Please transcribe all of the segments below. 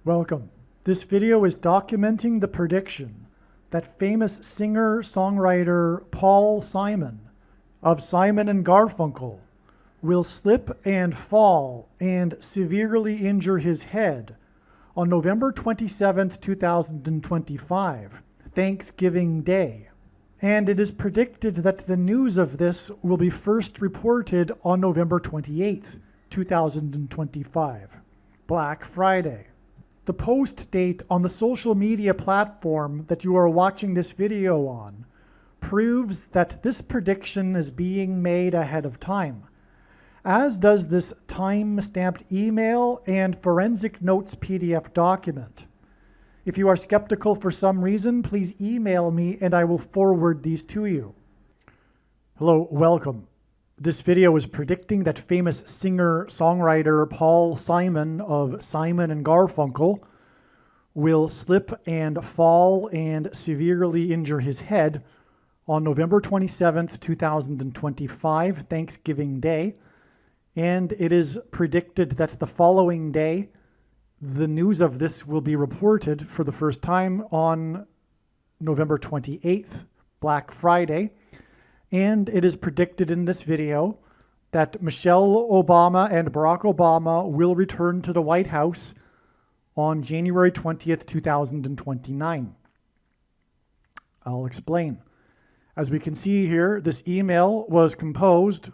Welcome. This video is documenting the prediction that famous singer-songwriter Paul Simon of Simon and Garfunkel will slip and fall and severely injure his head on November 27th, 2025, Thanksgiving Day. And it is predicted that the news of this will be first reported on November 28th, 2025, Black Friday. The post date on the social media platform that you are watching this video on proves that this prediction is being made ahead of time, as does this time-stamped email and forensic notes PDF document. If you are skeptical for some reason, please email me and I will forward these to you. Hello, welcome. This video is predicting that famous singer-songwriter Paul Simon of Simon and Garfunkel will slip and fall and severely injure his head on November 27th, 2025, Thanksgiving Day. And it is predicted that the following day, the news of this will be reported for the first time on November 28th, Black Friday. And it is predicted in this video that Michelle Obama and Barack Obama will return to the White House on January 20th, 2029. I'll explain. As we can see here, this email was composed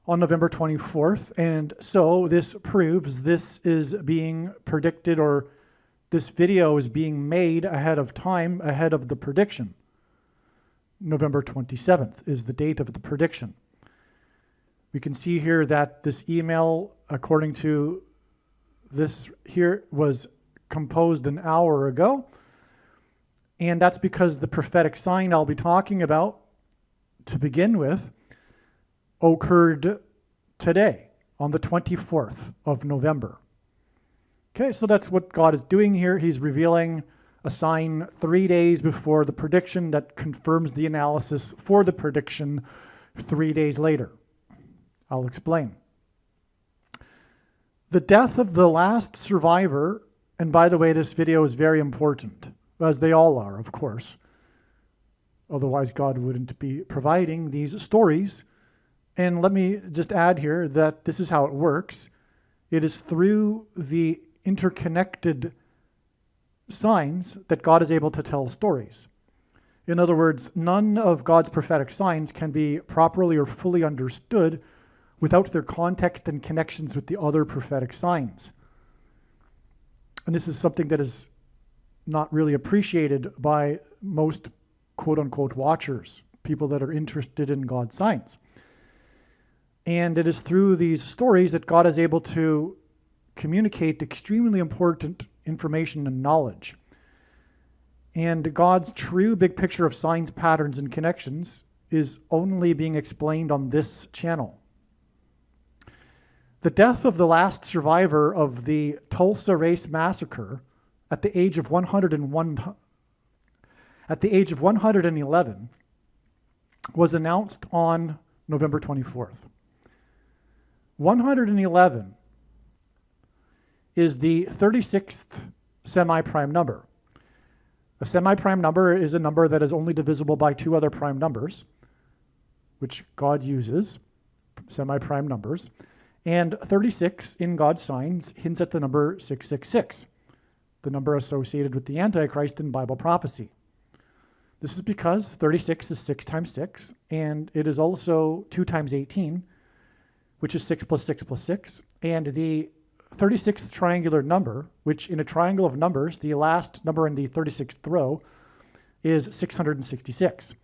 on November 24th, and so this proves this is being predicted, or this video is being made ahead of time, ahead of the prediction. November 27th is the date of the prediction. We can see here that this email, according to this here, was composed an hour ago. And that's because the prophetic sign I'll be talking about to begin with occurred today on the 24th of November. Okay, so that's what God is doing here. He's revealing a sign 3 days before the prediction that confirms the analysis for the prediction 3 days later. I'll explain. The death of the last survivor, and by the way, this video is very important, as they all are, of course. Otherwise, God wouldn't be providing these stories. And let me just add here that this is how it works. It is through the interconnected signs that God is able to tell stories. In other words, none of God's prophetic signs can be properly or fully understood without their context and connections with the other prophetic signs. And this is something that is not really appreciated by most quote-unquote watchers, people that are interested in God's signs. And it is through these stories that God is able to communicate extremely important information and knowledge. And God's true big picture of signs, patterns, and connections is only being explained on this channel. The death of the last survivor of the Tulsa race massacre at the age of 111 was announced on November 24th. 111 is the 36th semi-prime number. A semi-prime number is a number that is only divisible by two other prime numbers, which God uses, semi-prime numbers. And 36 in God's signs hints at the number 666, the number associated with the Antichrist in Bible prophecy. This is because 36 is 6 times 6, and it is also 2 times 18, which is 6 plus 6 plus 6. And the 36th triangular number, which in a triangle of numbers, the last number in the 36th row is 666.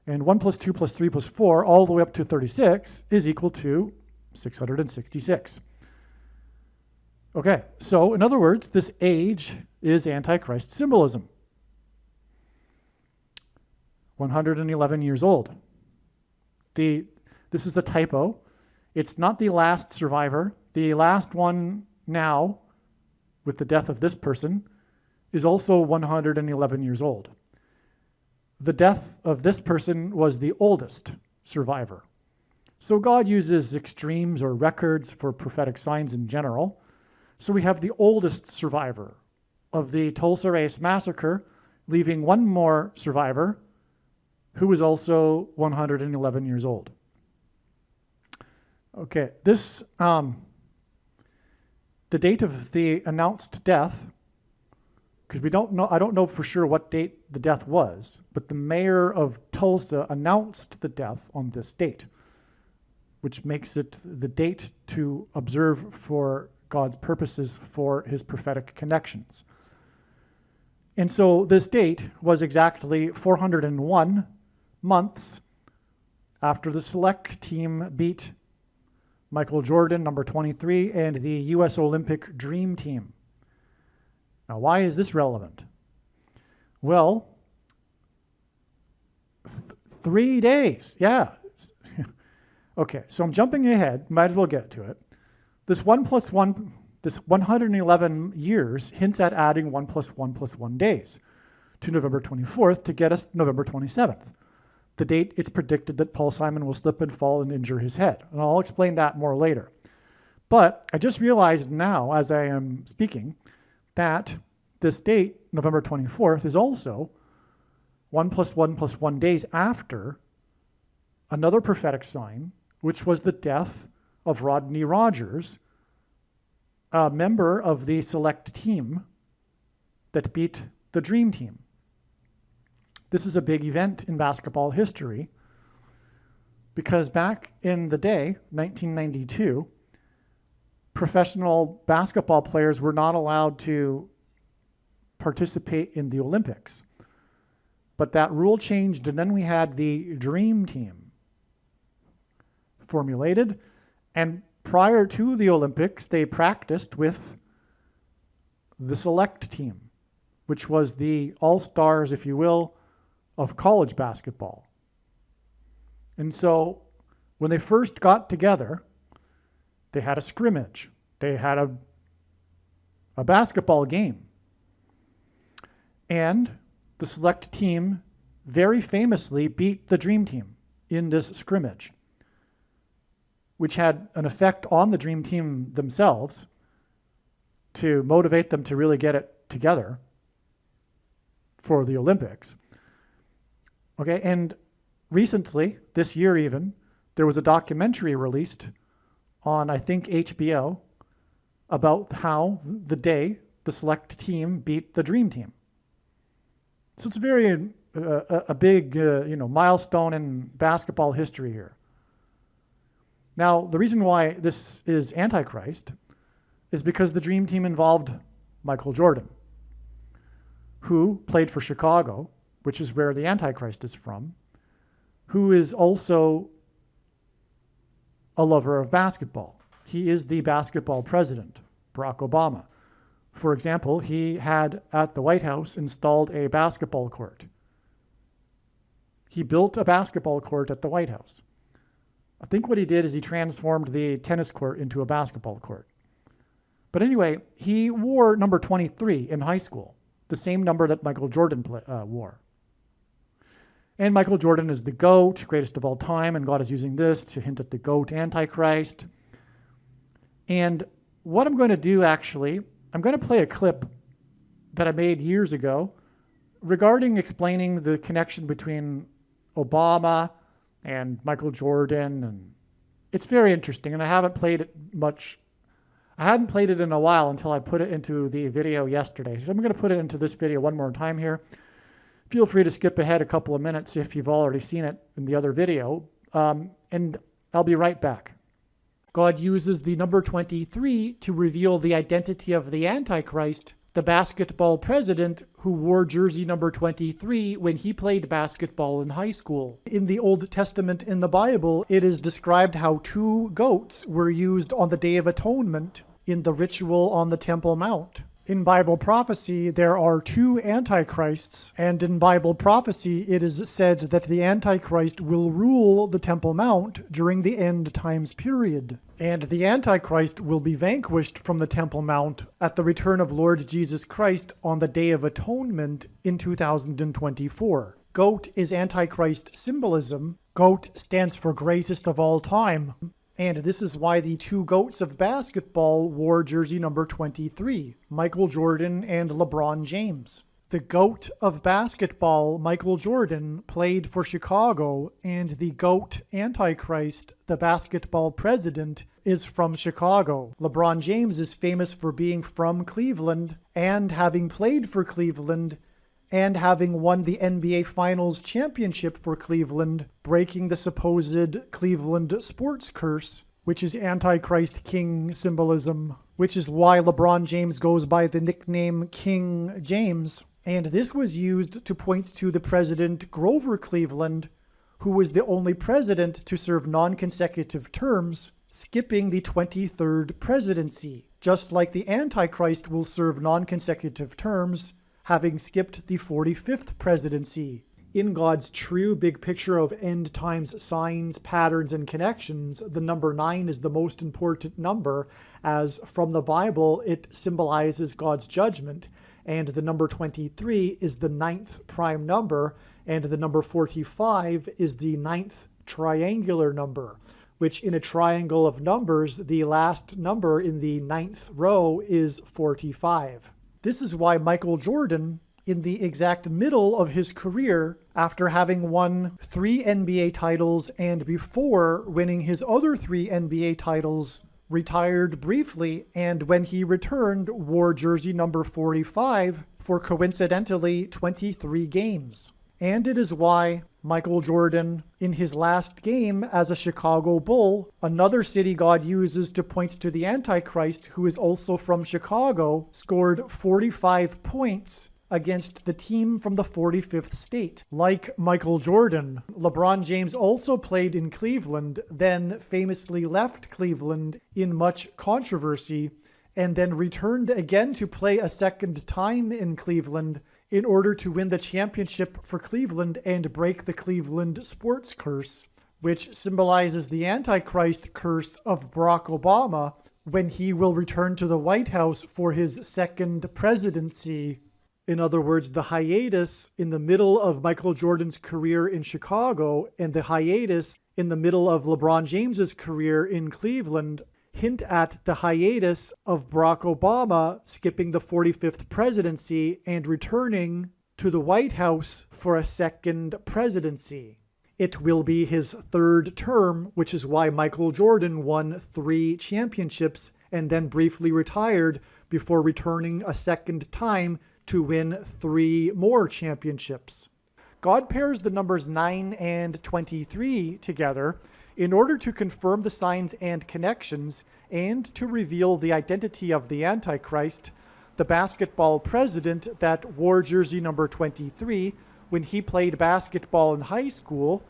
And 1 plus 2 plus 3 plus 4, all the way up to 36, is equal to 666. Okay, so in other words, this age is Antichrist symbolism. 111 years old. This is a typo. It's not the last survivor. The last one now, with the death of this person, is also 111 years old. The death of this person was the oldest survivor. So God uses extremes or records for prophetic signs in general. So we have the oldest survivor of the Tulsa race massacre, leaving one more survivor who was also 111 years old. Okay, this, the date of the announced death, because I don't know for sure what date the death was, but the mayor of Tulsa announced the death on this date, which makes it the date to observe for God's purposes for his prophetic connections. And so this date was exactly 401 months after the select team beat Michael Jordan, number 23, and the U.S. Olympic Dream Team. Now, why is this relevant? Well, 3 days, yeah. Okay, so I'm jumping ahead, might as well get to it. This 111 years hints at adding 1 + 1 + 1 days to November 24th to get us November 27th. The date it's predicted that Paul Simon will slip and fall and injure his head. And I'll explain that more later. But I just realized now, as I am speaking, that this date, November 24th, is also 1 + 1 + 1 days after another prophetic sign, which was the death of Rodney Rogers, a member of the select team that beat the Dream Team. This is a big event in basketball history because back in the day, 1992, professional basketball players were not allowed to participate in the Olympics. But that rule changed, and then we had the Dream Team formulated. And prior to the Olympics, they practiced with the select team, which was the all-stars, if you will, of college basketball. And so when they first got together, they had a scrimmage. They had a basketball game. And the select team very famously beat the Dream Team in this scrimmage, which had an effect on the Dream Team themselves to motivate them to really get it together for the Olympics. Okay, and recently, this year even, there was a documentary released on, I think, HBO about how the day the select team beat the Dream Team. So it's very a big milestone in basketball history here. Now, the reason why this is Antichrist is because the Dream Team involved Michael Jordan, who played for Chicago, which is where the Antichrist is from, who is also a lover of basketball. He is the basketball president, Barack Obama. For example, he had at the White House installed a basketball court. He built a basketball court at the White House. I think what he did is he transformed the tennis court into a basketball court. But anyway, he wore number 23 in high school, the same number that Michael Jordan wore. And Michael Jordan is the GOAT, greatest of all time, and God is using this to hint at the GOAT Antichrist. And what I'm going to do, actually, I'm going to play a clip that I made years ago regarding explaining the connection between Obama and Michael Jordan. And it's very interesting, and I haven't played it much. I hadn't played it in a while until I put it into the video yesterday. So I'm going to put it into this video one more time here. Feel free to skip ahead a couple of minutes if you've already seen it in the other video, and I'll be right back. God uses the number 23 to reveal the identity of the Antichrist, the basketball president who wore jersey number 23 when he played basketball in high school. In the Old Testament in the Bible, it is described how 2 goats were used on the Day of Atonement in the ritual on the Temple Mount. In Bible prophecy, there are 2 antichrists, and in Bible prophecy, it is said that the Antichrist will rule the Temple Mount during the end times period. And the Antichrist will be vanquished from the Temple Mount at the return of Lord Jesus Christ on the Day of Atonement in 2024. Goat is Antichrist symbolism. Goat stands for greatest of all time. And this is why the two GOATs of basketball wore jersey number 23, Michael Jordan and LeBron James. The GOAT of basketball, Michael Jordan, played for Chicago, and the GOAT Antichrist, the basketball president, is from Chicago. LeBron James is famous for being from Cleveland and having played for Cleveland and having won the NBA Finals championship for Cleveland, breaking the supposed Cleveland sports curse, which is Antichrist King symbolism, which is why LeBron James goes by the nickname King James. And this was used to point to the president Grover Cleveland, who was the only president to serve non-consecutive terms, skipping the 23rd presidency, just like the Antichrist will serve non-consecutive terms, having skipped the 45th presidency. In God's true big picture of end times signs, patterns, and connections, the number 9 is the most important number, as from the Bible it symbolizes God's judgment, and the number 23 is the 9th prime number, and the number 45 is the 9th triangular number, which in a triangle of numbers, the last number in the 9th row is 45. This is why Michael Jordan, in the exact middle of his career, after having won 3 NBA titles and before winning his other 3 NBA titles, retired briefly, and when he returned, wore jersey number 45 for coincidentally 23 games. And it is why Michael Jordan, in his last game as a Chicago Bull, another city God uses to point to the Antichrist, who is also from Chicago, scored 45 points against the team from the 45th state. Like Michael Jordan, LeBron James also played in Cleveland, then famously left Cleveland in much controversy, and then returned again to play a second time in Cleveland in order to win the championship for Cleveland and break the Cleveland sports curse, which symbolizes the Antichrist curse of Barack Obama when he will return to the White House for his second presidency. In other words, the hiatus in the middle of Michael Jordan's career in Chicago and the hiatus in the middle of LeBron James's career in Cleveland hint at the hiatus of Barack Obama skipping the 45th presidency and returning to the White House for a second presidency. It will be his third term, which is why Michael Jordan won 3 championships and then briefly retired before returning a second time to win 3 more championships. God pairs the numbers 9 and 23 together in order to confirm the signs and connections and to reveal the identity of the Antichrist, the basketball president that wore jersey number 23 when he played basketball in high school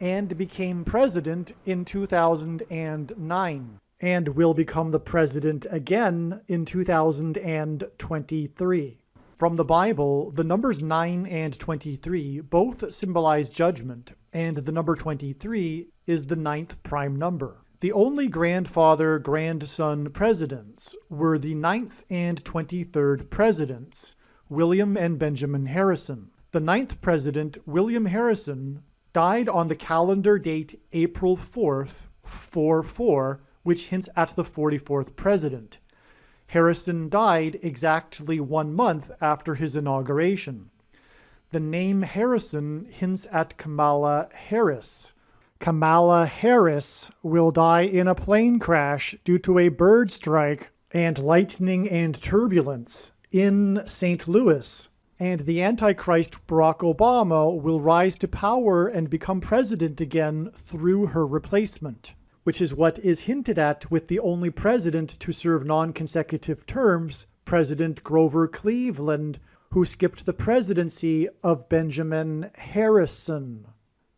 and became president in 2009, and will become the president again in 2023. From the Bible, the numbers 9 and 23 both symbolize judgment, and the number 23 is the 9th prime number. The only grandfather-grandson presidents were the 9th and 23rd presidents, William and Benjamin Harrison. The 9th president, William Harrison, died on the calendar date April 4th, 44, which hints at the 44th president. Harrison died exactly 1 month after his inauguration. The name Harrison hints at Kamala Harris. Kamala Harris will die in a plane crash due to a bird strike and lightning and turbulence in St. Louis. And the Antichrist Barack Obama will rise to power and become president again through her replacement, which is what is hinted at with the only president to serve non-consecutive terms, President Grover Cleveland, who skipped the presidency of Benjamin Harrison.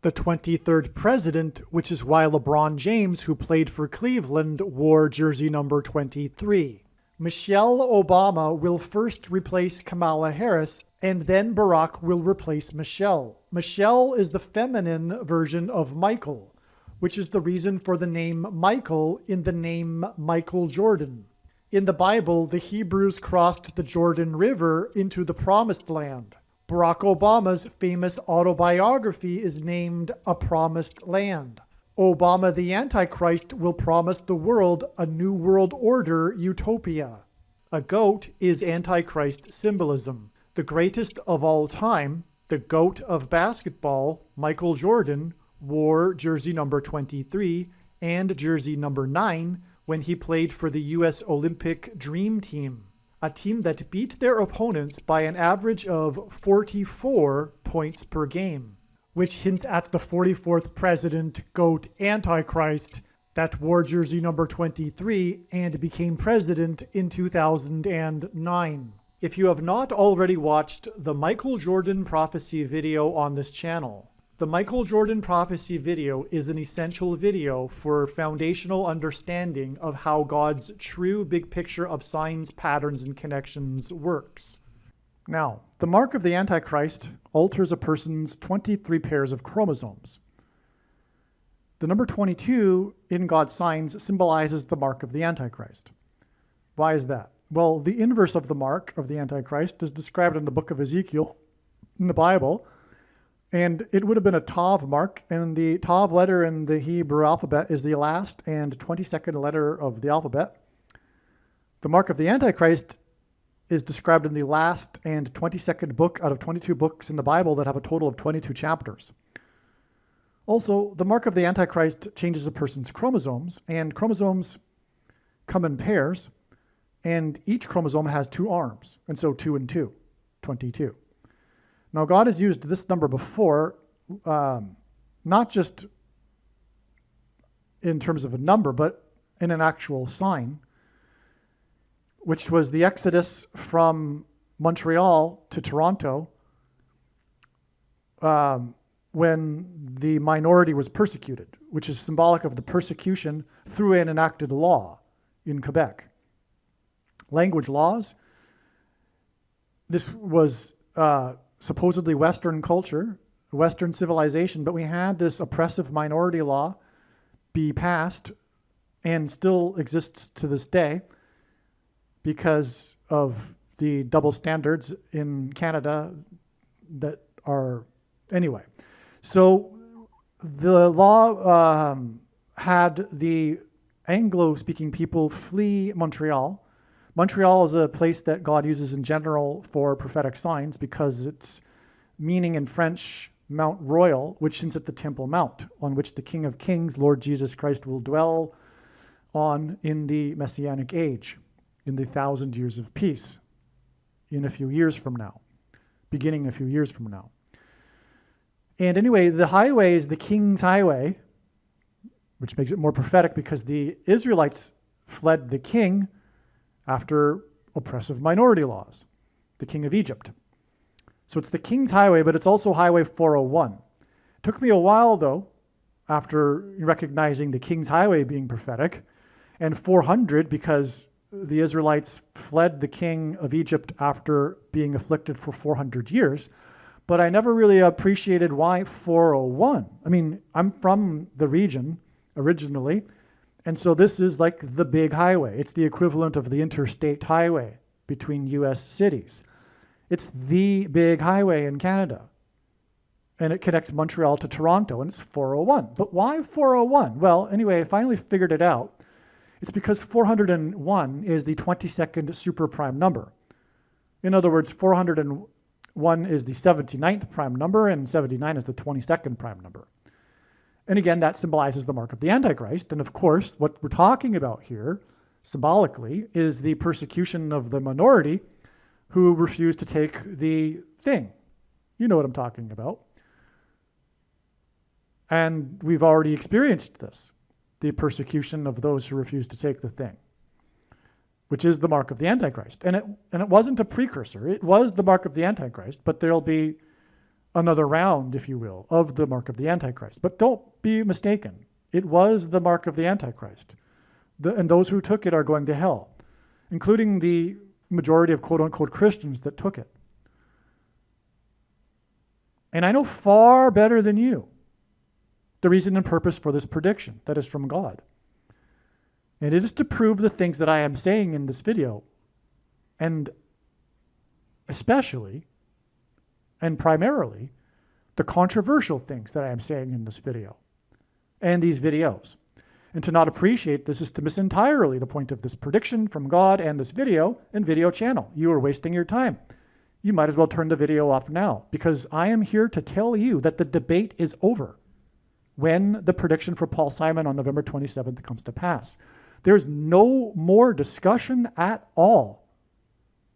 The 23rd president, which is why LeBron James, who played for Cleveland, wore jersey number 23. Michelle Obama will first replace Kamala Harris, and then Barack will replace Michelle. Michelle is the feminine version of Michael, which is the reason for the name Michael in the name Michael Jordan. In the Bible, the Hebrews crossed the Jordan River into the Promised Land. Barack Obama's famous autobiography is named A Promised Land. Obama the Antichrist will promise the world a new world order utopia. A goat is Antichrist symbolism. The greatest of all time, the GOAT of basketball, Michael Jordan, wore jersey number 23 and jersey number 9 when he played for the U.S. Olympic Dream Team, a team that beat their opponents by an average of 44 points per game, which hints at the 44th president, GOAT Antichrist, that wore jersey number 23 and became president in 2009. If you have not already watched the Michael Jordan prophecy video on this channel, the Michael Jordan prophecy video is an essential video for foundational understanding of how God's true big picture of signs, patterns, and connections works. Now, the mark of the Antichrist alters a person's 23 pairs of chromosomes. The number 22 in God's signs symbolizes the mark of the Antichrist. Why is that? Well, the inverse of the mark of the Antichrist is described in the book of Ezekiel in the Bible. And it would have been a Tav mark, and the Tav letter in the Hebrew alphabet is the last and 22nd letter of the alphabet. The mark of the Antichrist is described in the last and 22nd book out of 22 books in the Bible that have a total of 22 chapters. Also, the mark of the Antichrist changes a person's chromosomes, and chromosomes come in pairs, and each chromosome has 2 arms, and so 2 and 2, 22. Now, God has used this number before, not just in terms of a number, but in an actual sign, which was the exodus from Montreal to Toronto when the minority was persecuted, which is symbolic of the persecution through an enacted law in Quebec. Language laws. This was supposedly Western culture, Western civilization, but we had this oppressive minority law be passed and still exists to this day because of the double standards in Canada that are, anyway. So the law had the Anglo-speaking people flee Montreal. Montreal is a place that God uses in general for prophetic signs because its meaning in French, Mount Royal, which hints at the Temple Mount, on which the King of Kings, Lord Jesus Christ, will dwell on in the Messianic age, in the 1,000 years of peace, in a few years from now, beginning a few years from now. And anyway, the highway is the King's Highway, which makes it more prophetic because the Israelites fled the king after oppressive minority laws, the king of Egypt. So it's the King's Highway, but it's also Highway 401. It took me a while, though, after recognizing the King's Highway being prophetic, and 400 because the Israelites fled the king of Egypt after being afflicted for 400 years. But I never really appreciated why 401. I mean, I'm from the region originally, and so this is like the big highway. It's the equivalent of the interstate highway between U.S. cities. It's the big highway in Canada. And it connects Montreal to Toronto, and it's 401. But why 401? Well, anyway, I finally figured it out. It's because 401 is the 22nd superprime number. In other words, 401 is the 79th prime number, and 79 is the 22nd prime number. And again, that symbolizes the mark of the Antichrist. And of course, what we're talking about here, symbolically, is the persecution of the minority who refused to take the thing. You know what I'm talking about. And we've already experienced this, the persecution of those who refuse to take the thing, which is the mark of the Antichrist. And it wasn't a precursor. It was the mark of the Antichrist, but there'll be another round, if you will, of the mark of the Antichrist. But don't be mistaken. It was the mark of the Antichrist. And those who took it are going to hell, including the majority of quote-unquote Christians that took it. And I know far better than you the reason and purpose for this prediction that is from God. And it is to prove the things that I am saying in this video, and especially and primarily the controversial things that I am saying in this video. and these videos. And to not appreciate this is to miss entirely the point of this prediction from God and this video and video channel. You are wasting your time. You might as well turn the video off now, because I am here to tell you that the debate is over when the prediction for Paul Simon on November 27th comes to pass. There's no more discussion at all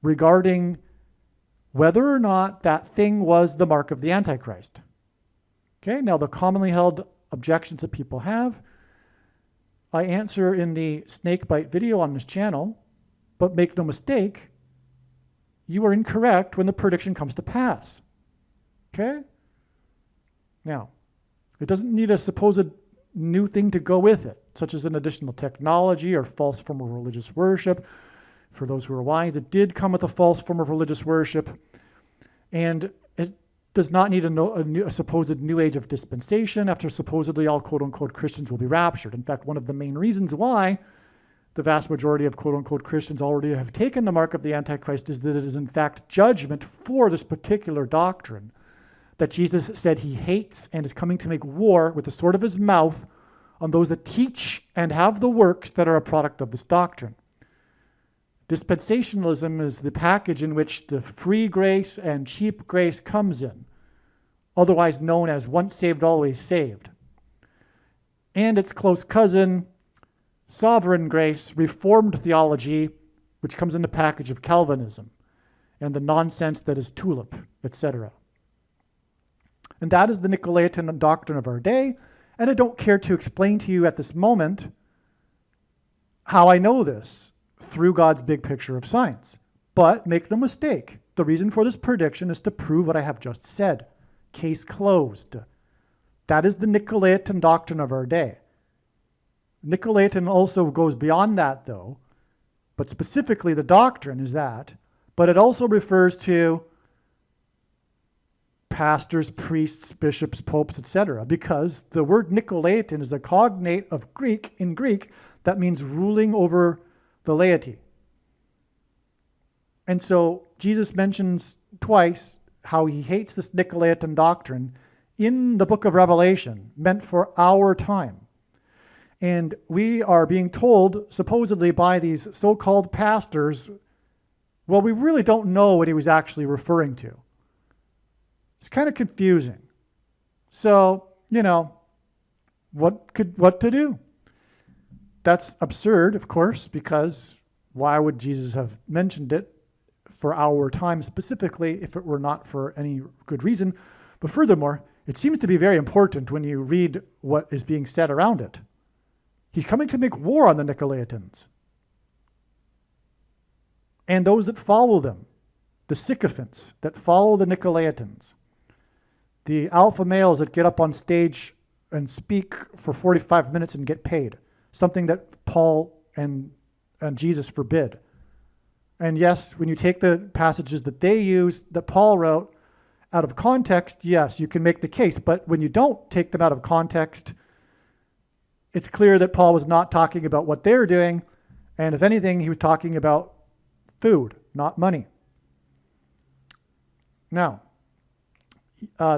regarding whether or not that thing was the mark of the Antichrist. Okay, now the commonly held objections that people have, I answer in the snakebite video on this channel, but make no mistake, you are incorrect when the prediction comes to pass. Okay? Now, it doesn't need a supposed new thing to go with it, such as an additional technology or false form of religious worship. For those who are wise, it did come with a false form of religious worship, and it does not need a supposed new age of dispensation after supposedly all quote-unquote Christians will be raptured. In fact, one of the main reasons why the vast majority of quote-unquote Christians already have taken the mark of the Antichrist is that it is in fact judgment for this particular doctrine that Jesus said he hates and is coming to make war with the sword of his mouth on those that teach and have the works that are a product of this doctrine. Dispensationalism is the package in which the free grace and cheap grace comes in, otherwise known as once saved, always saved. And its close cousin, sovereign grace, reformed theology, which comes in the package of Calvinism and the nonsense that is tulip, etc. And that is the Nicolaitan doctrine of our day, and I don't care to explain to you at this moment how I know this through God's big picture of science. But make no mistake, the reason for this prediction is to prove what I have just said. Case closed. That is the Nicolaitan doctrine of our day. Nicolaitan also goes beyond that, though, but specifically the doctrine is that, but it also refers to pastors, priests, bishops, popes, etc., because the word Nicolaitan is a cognate of Greek, in Greek, that means ruling over the laity. And so Jesus mentions twice how he hates this Nicolaitan doctrine in the book of Revelation, meant for our time. And we are being told, supposedly by these so-called pastors, well, we really don't know what he was actually referring to. It's kind of confusing. So, what to do? That's absurd, of course, because why would Jesus have mentioned it for our time specifically if it were not for any good reason? But furthermore, it seems to be very important when you read what is being said around it. He's coming to make war on the Nicolaitans and those that follow them, the sycophants that follow the Nicolaitans, the alpha males that get up on stage and speak for 45 minutes and get paid. Something that Paul and Jesus forbid. And yes, when you take the passages that they use, that Paul wrote, out of context, yes, you can make the case. But when you don't take them out of context, it's clear that Paul was not talking about what they're doing. And if anything, he was talking about food, not money. Now,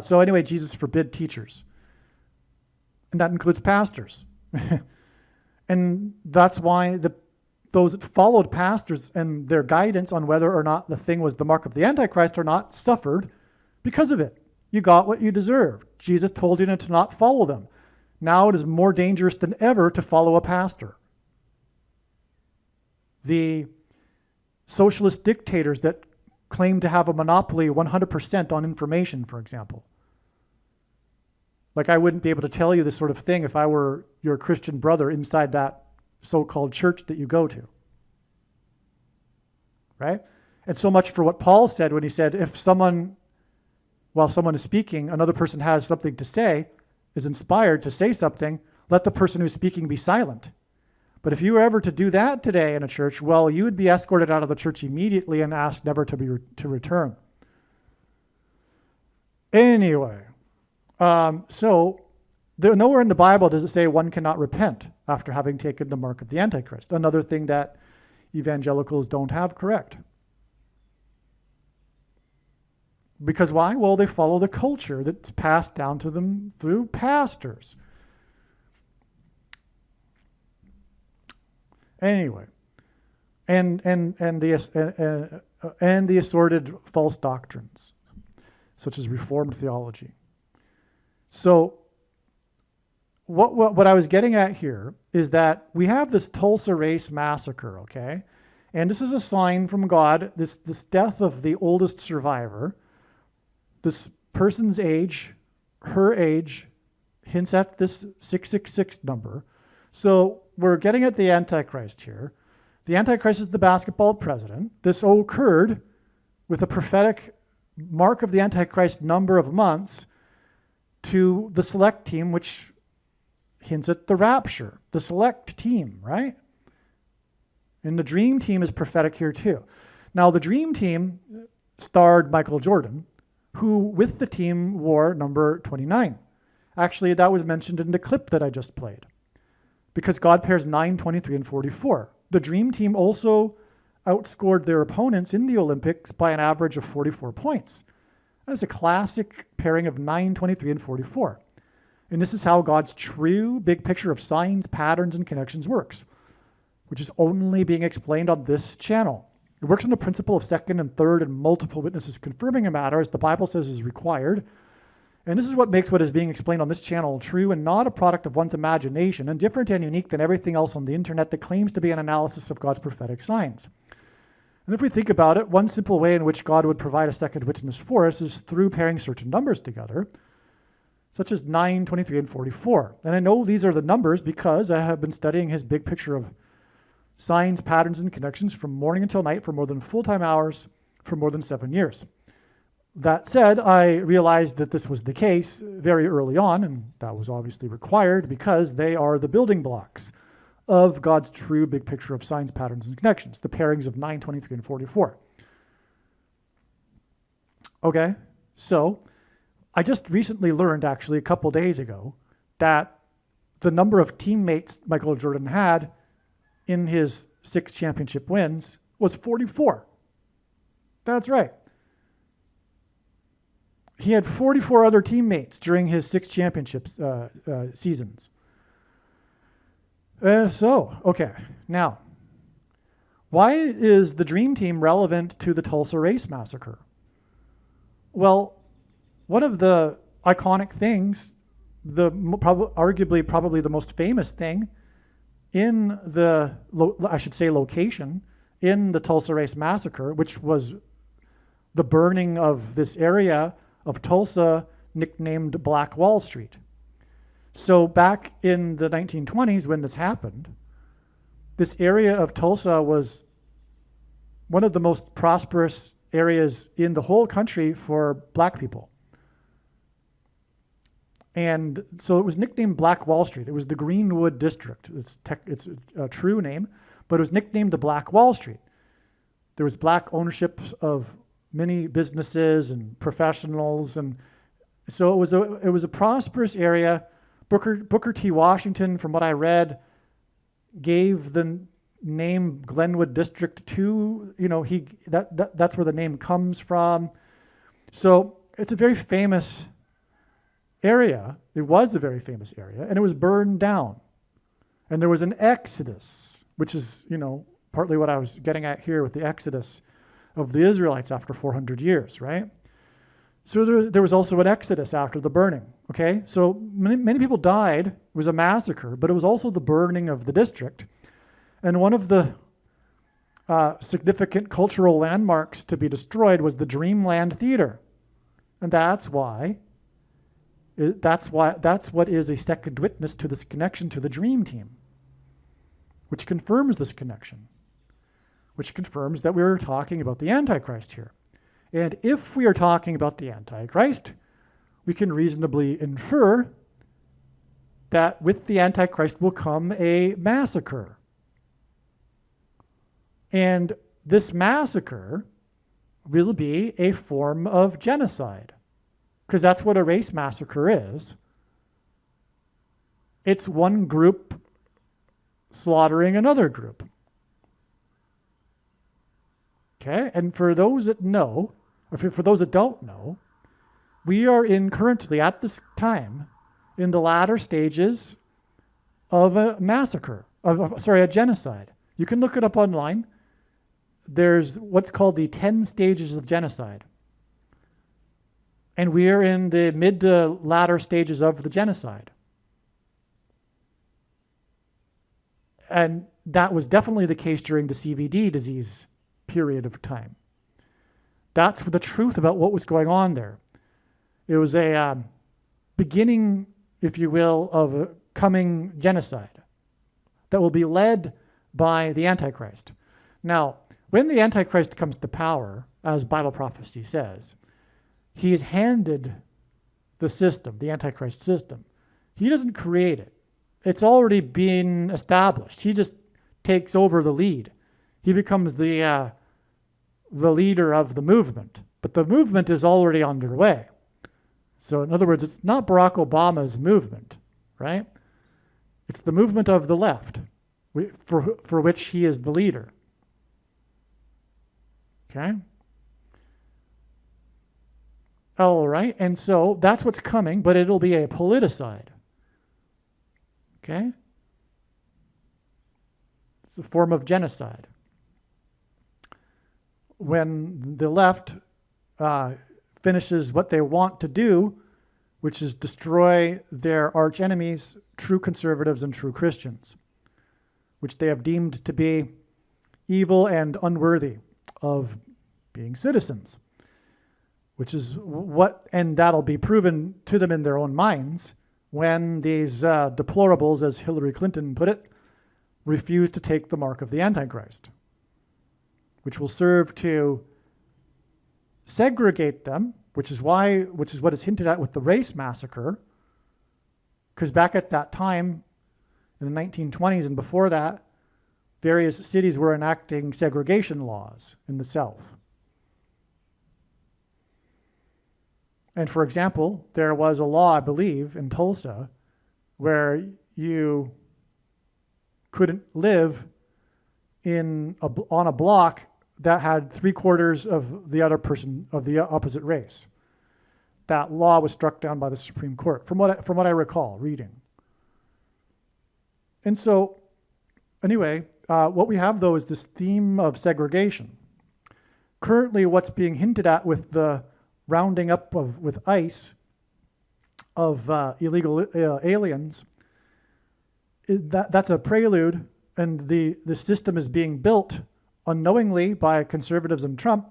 so anyway, Jesus forbid teachers. And that includes pastors. And that's why those that followed pastors and their guidance on whether or not the thing was the mark of the Antichrist or not suffered because of it. You got what you deserved. Jesus told you to not follow them. Now it is more dangerous than ever to follow a pastor. The socialist dictators that claim to have a monopoly 100% on information, for example. Like, I wouldn't be able to tell you this sort of thing if I were your Christian brother inside that so-called church that you go to. Right? And so much for what Paul said when he said, if someone, while someone is speaking, another person has something to say, is inspired to say something, let the person who's speaking be silent. But if you were ever to do that today in a church, well, you would be escorted out of the church immediately and asked never to return. Anyway, so nowhere in the Bible does it say one cannot repent after having taken the mark of the Antichrist. Another thing that evangelicals don't have correct. Because why? Well, they follow the culture that's passed down to them through pastors. Anyway, and the assorted false doctrines, such as Reformed theology. So what I was getting at here is that we have this Tulsa race massacre, okay? And this is a sign from God, this death of the oldest survivor. This person's age, her age, hints at this 666 number. So we're getting at the Antichrist here. The Antichrist is the basketball president. This occurred with a prophetic mark of the Antichrist number of months to the select team, which hints at the rapture, the select team, right? And the dream team is prophetic here too. Now, the dream team starred Michael Jordan, who with the team wore number 29. Actually, that was mentioned in the clip that I just played, because God pairs 9, 23, and 44. The dream team also outscored their opponents in the Olympics by an average of 44 points. That's a classic pairing of 9, 23, and 44. And this is how God's true big picture of signs, patterns, and connections works, which is only being explained on this channel. It works on the principle of second and third and multiple witnesses confirming a matter, as the Bible says is required. And this is what makes what is being explained on this channel true and not a product of one's imagination, and different and unique than everything else on the internet that claims to be an analysis of God's prophetic signs. And if we think about it, one simple way in which God would provide a second witness for us is through pairing certain numbers together, such as 9, 23, and 44. And I know these are the numbers because I have been studying his big picture of signs, patterns, and connections from morning until night for more than full-time hours for more than 7 years. That said, I realized that this was the case very early on, and that was obviously required because they are the building blocks of God's true big picture of signs, patterns, and connections, the pairings of 9, 23, and 44. Okay, so I just recently learned, actually, a couple days ago, that the number of teammates Michael Jordan had in his 6 championship wins was 44. That's right. He had 44 other teammates during his 6 championships seasons. Okay, now, why is the Dream Team relevant to the Tulsa Race Massacre? Well, one of the iconic things, arguably probably the most famous thing in the, location in the Tulsa Race Massacre, which was the burning of this area of Tulsa nicknamed Black Wall Street. So back in the 1920s when this happened, this area of Tulsa was one of the most prosperous areas in the whole country for black people. And so it was nicknamed Black Wall Street. It was the Greenwood District. It's a true name, but it was nicknamed the Black Wall Street. There was black ownership of many businesses and professionals, and so it was a prosperous area. Booker T. Washington, from what I read, gave the name Glenwood District to, that's where the name comes from. So it's a very famous area. It was a very famous area, and it was burned down. And there was an exodus, which is, partly what I was getting at here with the exodus of the Israelites after 400 years, right? So there was also an exodus after the burning, okay? So many people died. It was a massacre, but it was also the burning of the district. And one of the significant cultural landmarks to be destroyed was the Dreamland Theater. And that's what is a second witness to this connection to the Dream Team, which confirms this connection, which confirms that we're talking about the Antichrist here. And if we are talking about the Antichrist, we can reasonably infer that with the Antichrist will come a massacre. And this massacre will be a form of genocide, because that's what a race massacre is. It's one group slaughtering another group. Okay, and for those that know, or for those that don't know, we are currently at this time in the latter stages of a massacre, a genocide. You can look it up online. There's what's called the 10 stages of genocide. And we are in the mid to latter stages of the genocide. And that was definitely the case during the CVD disease period of time. That's the truth about what was going on there. It was a beginning, if you will, of a coming genocide that will be led by the Antichrist. Now, when the Antichrist comes to power, as Bible prophecy says, he is handed the system, the Antichrist system. He doesn't create it. It's already been established. He just takes over the lead. He becomes the leader of the movement. But the movement is already underway. So in other words, it's not Barack Obama's movement, right? It's the movement of the left, for which he is the leader. Okay? All right, and so that's what's coming, but it'll be a politicide. Okay? It's a form of genocide. When the left finishes what they want to do, which is destroy their arch enemies, true conservatives and true Christians, which they have deemed to be evil and unworthy of being citizens, which is what, and that'll be proven to them in their own minds when these deplorables, as Hillary Clinton put it, refuse to take the mark of the Antichrist, which will serve to segregate them, which is what is hinted at with the race massacre, because back at that time, in the 1920s and before that, various cities were enacting segregation laws in the South. And for example, there was a law, I believe, in Tulsa, where you couldn't live on a block that had 3/4 of the other person of the opposite race. That law was struck down by the Supreme Court, from what I recall reading. And so, anyway, what we have though is this theme of segregation. Currently, what's being hinted at with the rounding up with ICE of illegal aliens, that's a prelude, and the system is being built unknowingly by conservatives and Trump.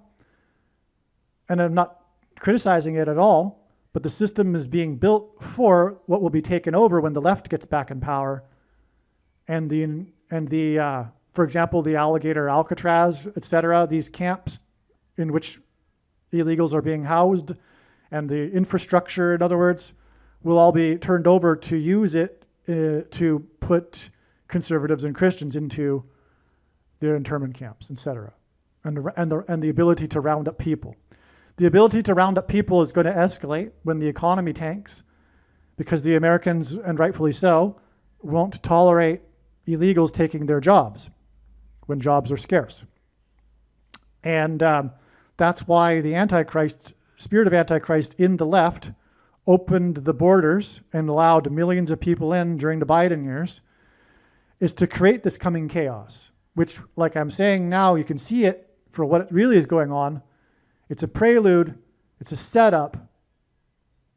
And I'm not criticizing it at all, but the system is being built for what will be taken over when the left gets back in power, and for example, the Alligator Alcatraz, etc., these camps in which illegals are being housed, and the infrastructure, in other words, will all be turned over to use it to put conservatives and Christians into their internment camps, etc., and the ability to round up people. The ability to round up people is going to escalate when the economy tanks, because the Americans, and rightfully so, won't tolerate illegals taking their jobs when jobs are scarce. And that's why the spirit of Antichrist in the left opened the borders and allowed millions of people in during the Biden years, is to create this coming chaos, which, like I'm saying now, you can see it for what really is going on. It's a prelude. It's a setup.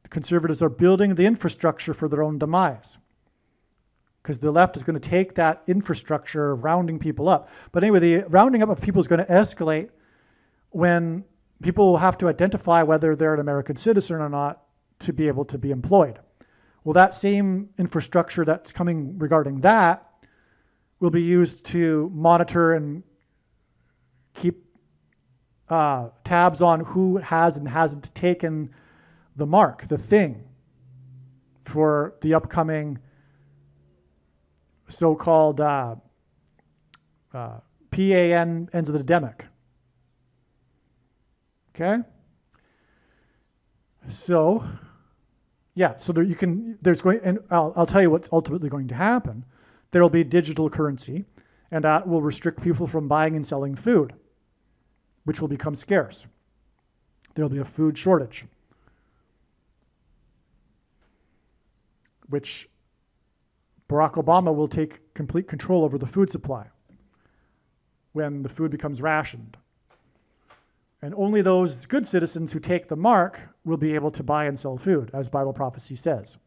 The conservatives are building the infrastructure for their own demise, because the left is going to take that infrastructure of rounding people up. But anyway, the rounding up of people is going to escalate when people will have to identify whether they're an American citizen or not to be able to be employed. Well, that same infrastructure that's coming regarding that will be used to monitor and keep tabs on who has and hasn't taken the mark, the thing, for the upcoming so-called PAN ends of the demic. Okay? So, yeah, so I'll tell you what's ultimately going to happen. There will be digital currency, and that will restrict people from buying and selling food, which will become scarce. There will be a food shortage, which Barack Obama will take complete control over the food supply. when the food becomes rationed. And only those good citizens who take the mark will be able to buy and sell food, as Bible prophecy says.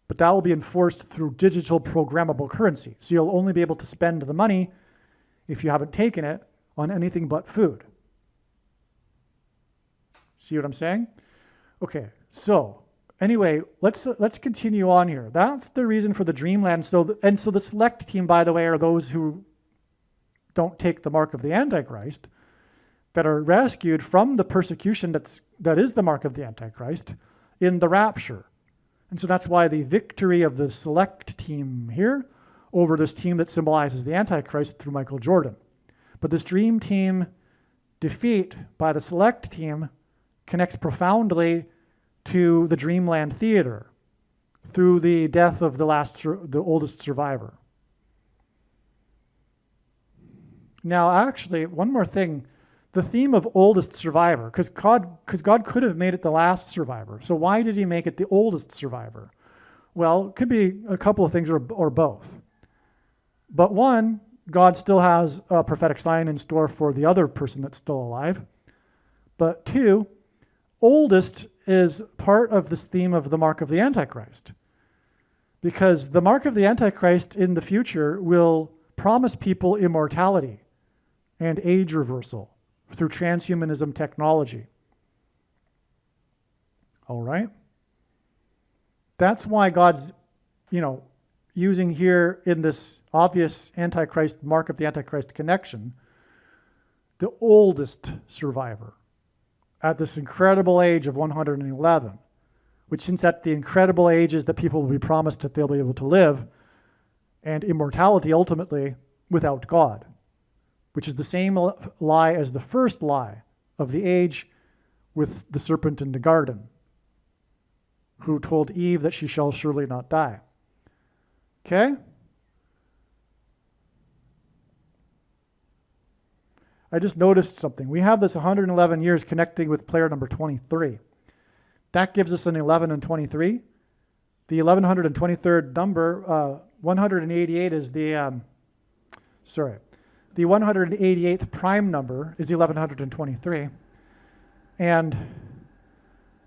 But that will be enforced through digital programmable currency. So you'll only be able to spend the money, if you haven't taken it, on anything but food. See what I'm saying? Okay, so anyway, let's continue on here. That's the reason for the dreamland. So the select team, by the way, are those who don't take the mark of the Antichrist, that are rescued from the persecution that is the mark of the Antichrist in the rapture. And so that's why the victory of the select team here over this team that symbolizes the Antichrist through Michael Jordan. But this dream team defeat by the select team connects profoundly to the Dreamland Theater through the death of the oldest survivor. Now, actually, one more thing. The theme of oldest survivor, because God could have made it the last survivor. So why did he make it the oldest survivor? Well, it could be a couple of things or both. But one, God still has a prophetic sign in store for the other person that's still alive. But two, oldest is part of this theme of the mark of the Antichrist. Because the mark of the Antichrist in the future will promise people immortality and age reversal through transhumanism technology. All right? That's why God's, using here in this obvious Antichrist, mark of the Antichrist connection, the oldest survivor at this incredible age of 111, which since at the incredible ages that people will be promised that they'll be able to live, and immortality ultimately without God, which is the same lie as the first lie of the age with the serpent in the garden, who told Eve that she shall surely not die. Okay? I just noticed something. We have this 111 years connecting with player number 23. That gives us an 11 and 23. The 1123rd number, 188 is the 188th prime number is 1123. And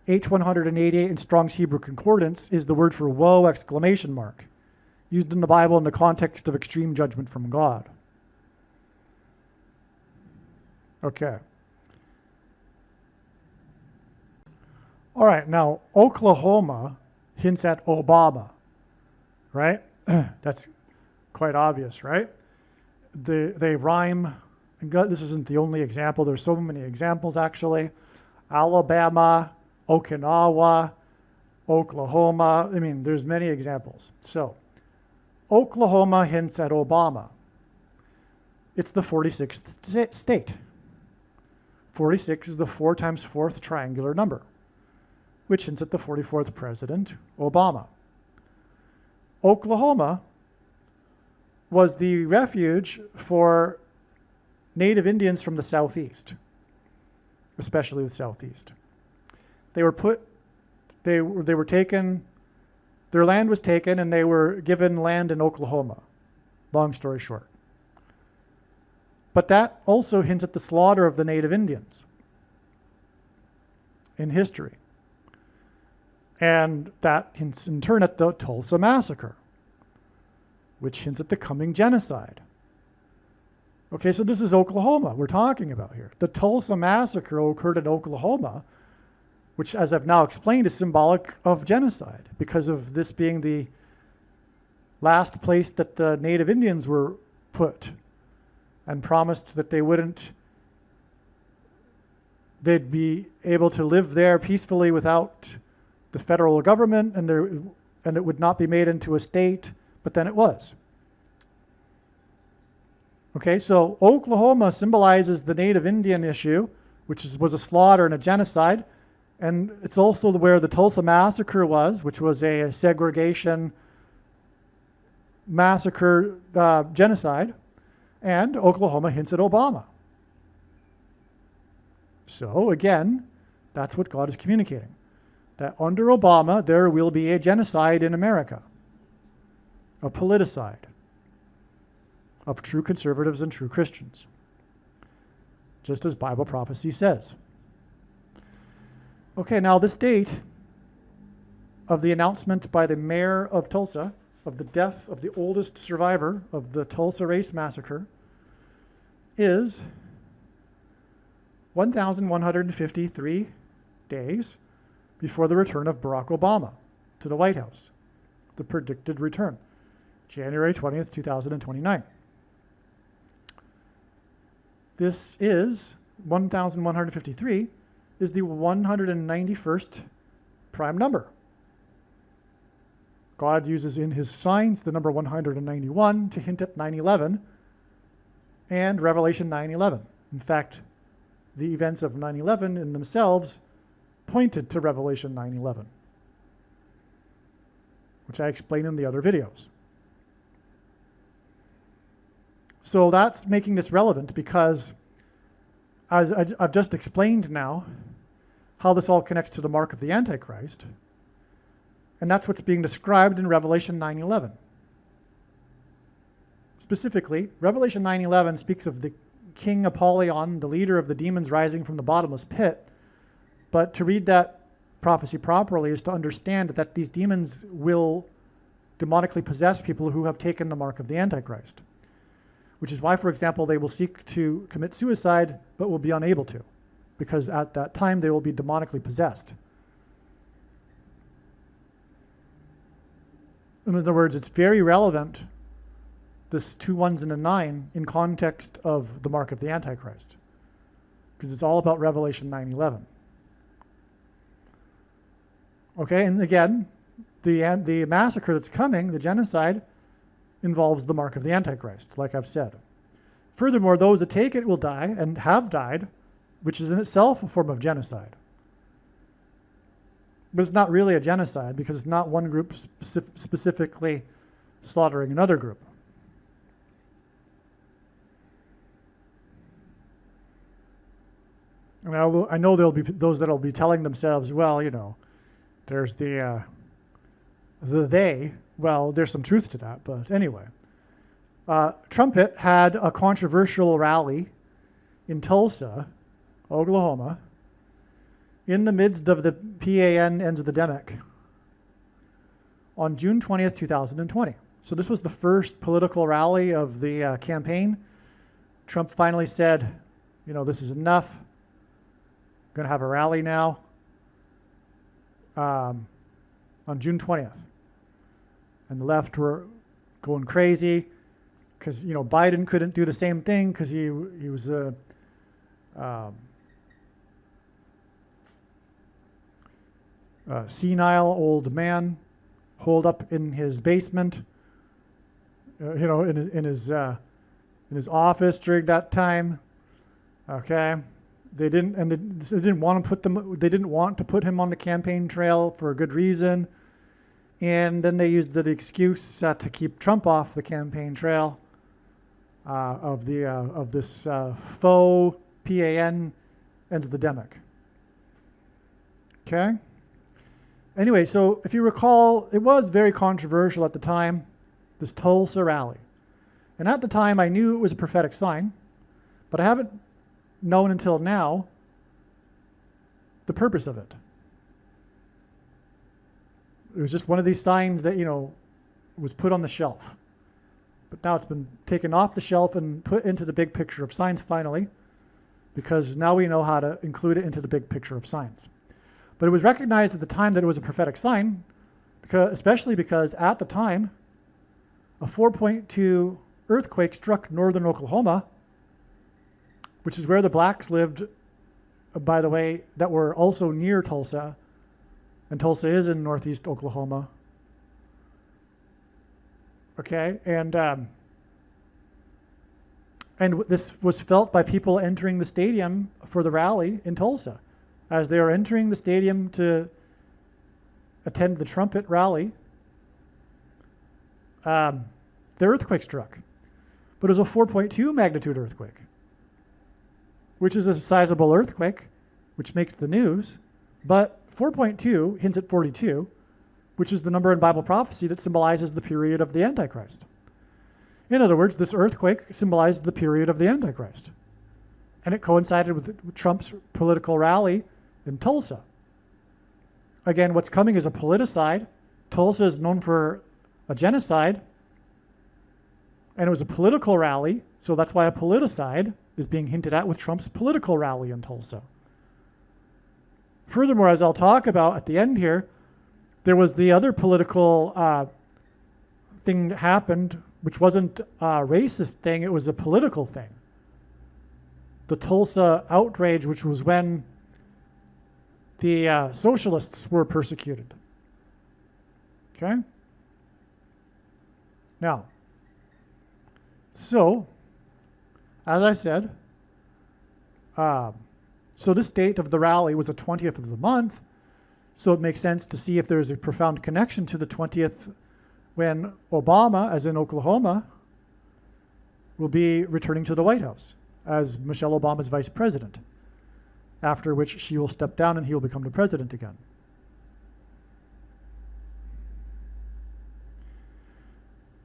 H188 in Strong's Hebrew Concordance is the word for woe, exclamation mark, used in the Bible in the context of extreme judgment from God. Okay. All right, now Oklahoma hints at Obama, right? That's quite obvious, right? They rhyme. This isn't the only example. There's so many examples, actually. Alabama, Okinawa, Oklahoma. I mean, there's many examples. So, Oklahoma hints at Obama. It's the 46th state. 46 is the 4 times 4th triangular number, which hints at the 44th president, Obama. Oklahoma was the refuge for Native Indians from the Southeast, especially the Southeast. They were taken, their land was taken, and they were given land in Oklahoma, long story short. But that also hints at the slaughter of the Native Indians in history. And that hints in turn at the Tulsa massacre, which hints at the coming genocide. Okay, so this is Oklahoma we're talking about here. The Tulsa massacre occurred in Oklahoma, which, as I've now explained, is symbolic of genocide because of this being the last place that the Native Indians were put and promised that they'd be able to live there peacefully without the federal government, and it would not be made into a state, but then it was. Okay, so Oklahoma symbolizes the Native Indian issue, which was a slaughter and a genocide, and it's also where the Tulsa massacre was, which was a segregation massacre genocide, and Oklahoma hints at Obama. So again, that's what God is communicating. That under Obama, there will be a genocide in America, a politicide, of true conservatives and true Christians, just as Bible prophecy says. Okay, now this date of the announcement by the mayor of Tulsa of the death of the oldest survivor of the Tulsa race massacre is 1,153 days before the return of Barack Obama to the White House, the predicted return, January 20th, 2029. This is 1,153 is the 191st prime number. God uses in his signs the number 191 to hint at 9/11 and Revelation 9/11. In fact, the events of 9/11 in themselves pointed to Revelation 9/11, which I explained in the other videos. So that's making this relevant because, as I've just explained now, how this all connects to the mark of the Antichrist. And that's what's being described in Revelation 9:11. Specifically, Revelation 9:11 speaks of the King Apollyon, the leader of the demons rising from the bottomless pit. But to read that prophecy properly is to understand that these demons will demonically possess people who have taken the mark of the Antichrist. Which is why, for example, they will seek to commit suicide, but will be unable to, because at that time they will be demonically possessed. In other words, it's very relevant, this 2 1s and a 9, in context of the mark of the Antichrist, because it's all about Revelation 9:11. Okay, and again, the massacre that's coming, the genocide, involves the mark of the Antichrist, like I've said. Furthermore, those that take it will die and have died, which is in itself a form of genocide. But it's not really a genocide because it's not one group specifically slaughtering another group. And I know there'll be those that'll be telling themselves, well, you know, there's the they. Well, there's some truth to that, but anyway. Trumpet had a controversial rally in Tulsa, Oklahoma, in the midst of the PAN Enzodemic on June 20th, 2020. So this was the first political rally of the campaign. Trump finally said, you know, this is enough. I'm going to have a rally now on June 20th. And the left were going crazy because, you know, Biden couldn't do the same thing because he was a senile old man holed up in his basement, you know, in his office during that time. Okay, they didn't want to put him on the campaign trail for a good reason. And then they used the excuse to keep Trump off the campaign trail of this faux PAN Enzodemic. Okay. Anyway, so if you recall, it was very controversial at the time, this Tulsa rally. And at the time, I knew it was a prophetic sign, but I haven't known until now the purpose of it. It was just one of these signs that, you know, was put on the shelf. But now it's been taken off the shelf and put into the big picture of signs finally, because now we know how to include it into the big picture of signs. But it was recognized at the time that it was a prophetic sign, especially because at the time, a 4.2 earthquake struck northern Oklahoma, which is where the blacks lived, by the way, that were also near Tulsa. And Tulsa is in northeast Oklahoma. Okay, and this was felt by people entering the stadium for the rally in Tulsa. As they were entering the stadium to attend the trumpet rally, the earthquake struck. But it was a 4.2 magnitude earthquake, which is a sizable earthquake, which makes the news. But 4.2 hints at 42, which is the number in Bible prophecy that symbolizes the period of the Antichrist. In other words, this earthquake symbolized the period of the Antichrist. And it coincided with Trump's political rally in Tulsa. Again, what's coming is a politicide. Tulsa is known for a genocide. And it was a political rally, so that's why a politicide is being hinted at with Trump's political rally in Tulsa. Furthermore, as I'll talk about at the end here, there was the other political thing that happened, which wasn't a racist thing, it was a political thing. The Tulsa outrage, which was when the socialists were persecuted. Okay? Now, so, as I said, so this date of the rally was the 20th of the month, so it makes sense to see if there's a profound connection to the 20th when Obama, as in Oklahoma, will be returning to the White House as Michelle Obama's vice president, after which she will step down and he will become the president again.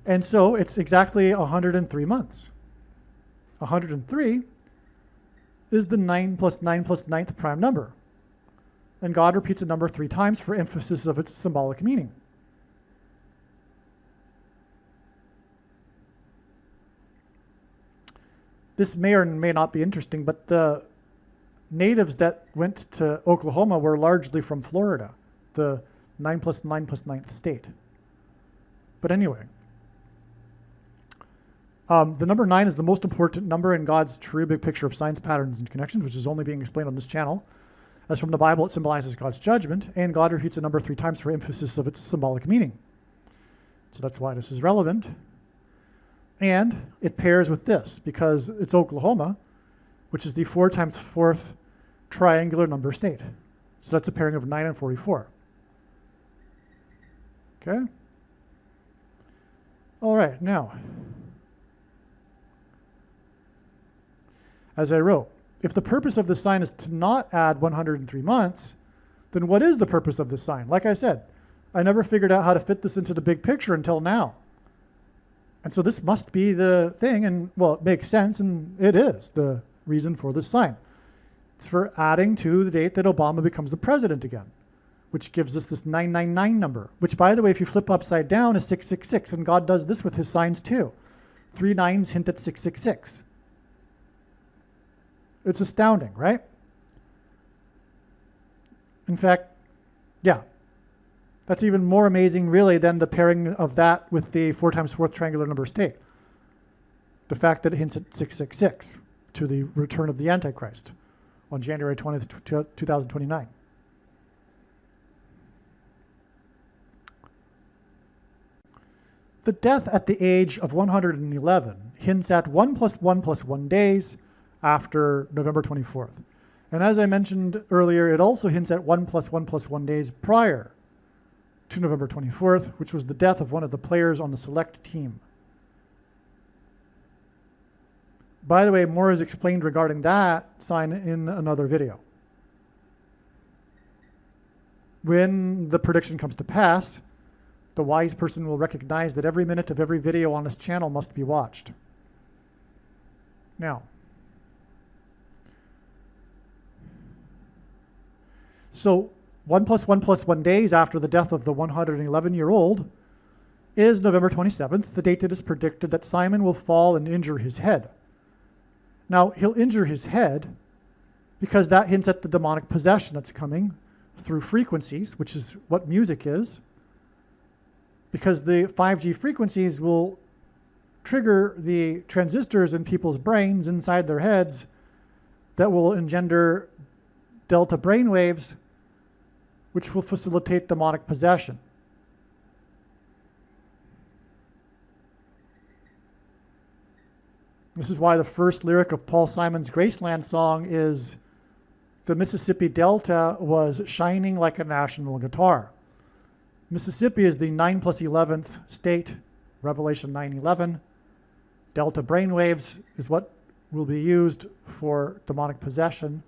And so it's exactly 103 months. 103 is the 9 plus 9 plus 9th prime number. And God repeats a number 3 times for emphasis of its symbolic meaning. This may or may not be interesting, but the natives that went to Oklahoma were largely from Florida, the 9 plus 9 plus 9th state. But anyway, the number 9 is the most important number in God's true big picture of signs, patterns, and connections, which is only being explained on this channel. As from the Bible, it symbolizes God's judgment, and God repeats a number 3 times for emphasis of its symbolic meaning. So that's why this is relevant. And it pairs with this, because it's Oklahoma, which is the 4 times 4th triangular number state. So that's a pairing of 9 and 44. Okay? All right, now, as I wrote, if the purpose of this sign is to not add 103 months, then what is the purpose of this sign? Like I said, I never figured out how to fit this into the big picture until now. And so this must be the thing, and well, it makes sense, and it is the reason for this sign. It's for adding to the date that Obama becomes the president again, which gives us this 999 number, which, by the way, if you flip upside down, is 666, and God does this with his signs too. 3 9s hint at 666. It's astounding, right? In fact, yeah, that's even more amazing, really, than the pairing of that with the 4 times 4th triangular number state. The fact that it hints at 666 to the return of the Antichrist on January 20th, 2029. The death at the age of 111 hints at 1 plus 1 plus 1 days after November 24th. And as I mentioned earlier, it also hints at 1 plus 1 plus 1 days prior to November 24th, which was the death of one of the players on the select team. By the way, more is explained regarding that sign in another video. When the prediction comes to pass, the wise person will recognize that every minute of every video on this channel must be watched. Now, so 1 plus 1 plus 1 days after the death of the 111-year-old is November 27th, the date it is predicted that Simon will fall and injure his head. Now, he'll injure his head because that hints at the demonic possession that's coming through frequencies, which is what music is, because the 5G frequencies will trigger the transistors in people's brains inside their heads that will engender delta brainwaves, which will facilitate demonic possession. This is why the first lyric of Paul Simon's Graceland song is, "The Mississippi Delta was shining like a national guitar." Mississippi is the 9 plus 11th state, Revelation 9:11. Delta brainwaves is what will be used for demonic possession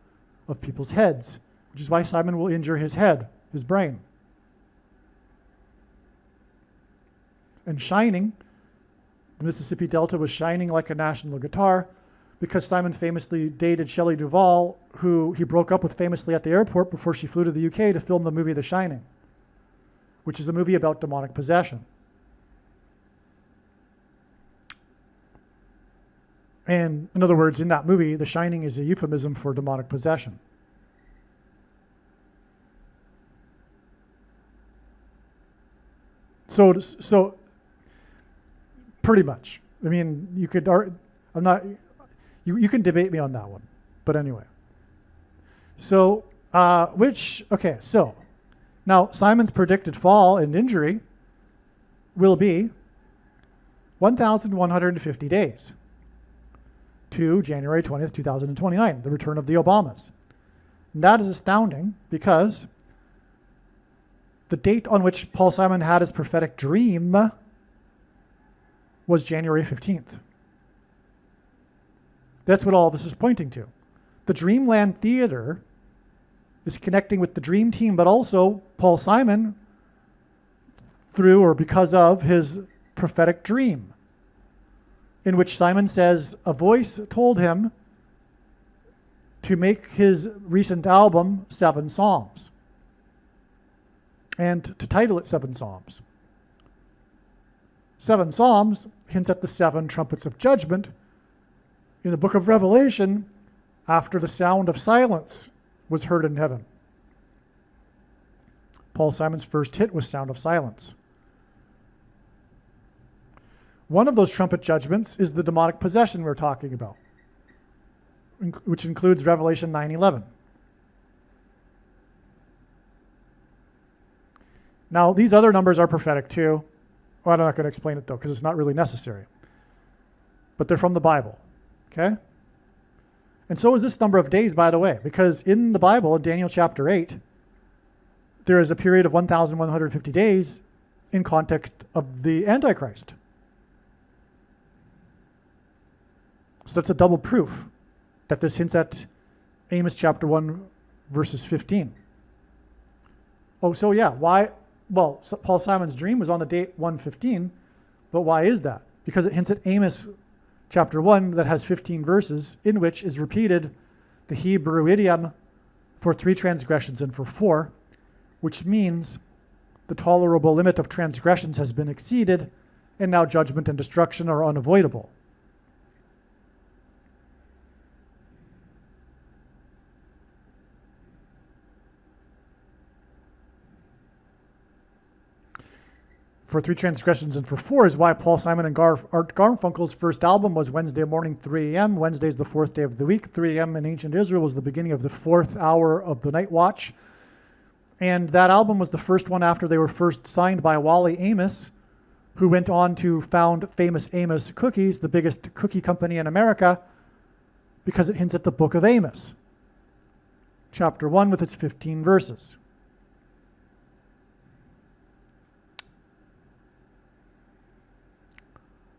of people's heads, which is why Simon will injure his head, his brain. And shining The Mississippi Delta was shining like a national guitar because Simon famously dated Shelley Duvall, who he broke up with famously at the airport before she flew to the UK to film the movie The Shining, which is a movie about demonic possession. And in other words, in that movie, The Shining is a euphemism for demonic possession. So pretty much. I mean, you could, I'm not, you can debate me on that one. But anyway. So, so now Simon's predicted fall and injury will be 1,150 days to January 20th, 2029, the return of the Obamas. And that is astounding because the date on which Paul Simon had his prophetic dream was January 15th. That's what all this is pointing to. The Dreamland Theater is connecting with the Dream Team, but also Paul Simon through or because of his prophetic dream, in which Simon says a voice told him to make his recent album 7 Psalms and to title it 7 Psalms. 7 Psalms hints at the 7 trumpets of judgment in the book of Revelation after the sound of silence was heard in heaven. Paul Simon's first hit was Sound of Silence. One of those trumpet judgments is the demonic possession we're talking about, which includes Revelation 9:11. Now, these other numbers are prophetic too. Well, I'm not going to explain it though, because it's not really necessary. But they're from the Bible, okay? And so is this number of days, by the way, because in the Bible, in Daniel chapter 8, there is a period of 1,150 days in context of the Antichrist. So that's a double proof that this hints at Amos chapter 1, verses 15. Oh, so yeah, why? Well, Paul Simon's dream was on the date 115, but why is that? Because it hints at Amos chapter 1 that has 15 verses in which is repeated the Hebrew idiom for 3 transgressions and for 4, which means the tolerable limit of transgressions has been exceeded and now judgment and destruction are unavoidable. For 3 transgressions and for 4 is why Paul Simon and Art Garfunkel's first album was Wednesday morning, 3 a.m. Wednesday's the 4th day of the week. 3 a.m. in ancient Israel was the beginning of the 4th hour of the night watch. And that album was the first one after they were first signed by Wally Amos, who went on to found Famous Amos Cookies, the biggest cookie company in America, because it hints at the book of Amos, chapter 1 with its 15 verses.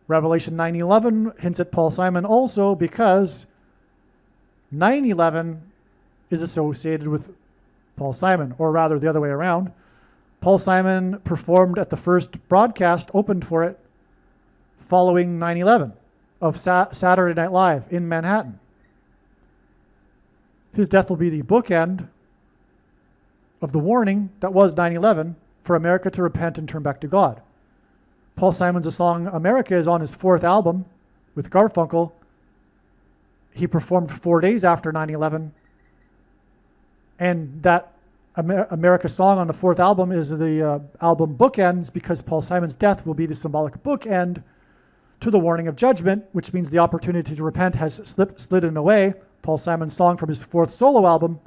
Revelation 9:11 hints at Paul Simon also because 9/11 is associated with Paul Simon, or rather the other way around. Paul Simon performed at the first broadcast, opened for it, following 9/11 of Saturday Night Live in Manhattan. His death will be the bookend of the warning that was 9/11 for America to repent and turn back to God. Paul Simon's song America is on his 4th album with Garfunkel. He performed 4 days after 9/11. And that America song on the 4th album is the album Bookends because Paul Simon's death will be the symbolic bookend to the warning of judgment, which means the opportunity to repent has slidden away. Paul Simon's song from his 4th solo album.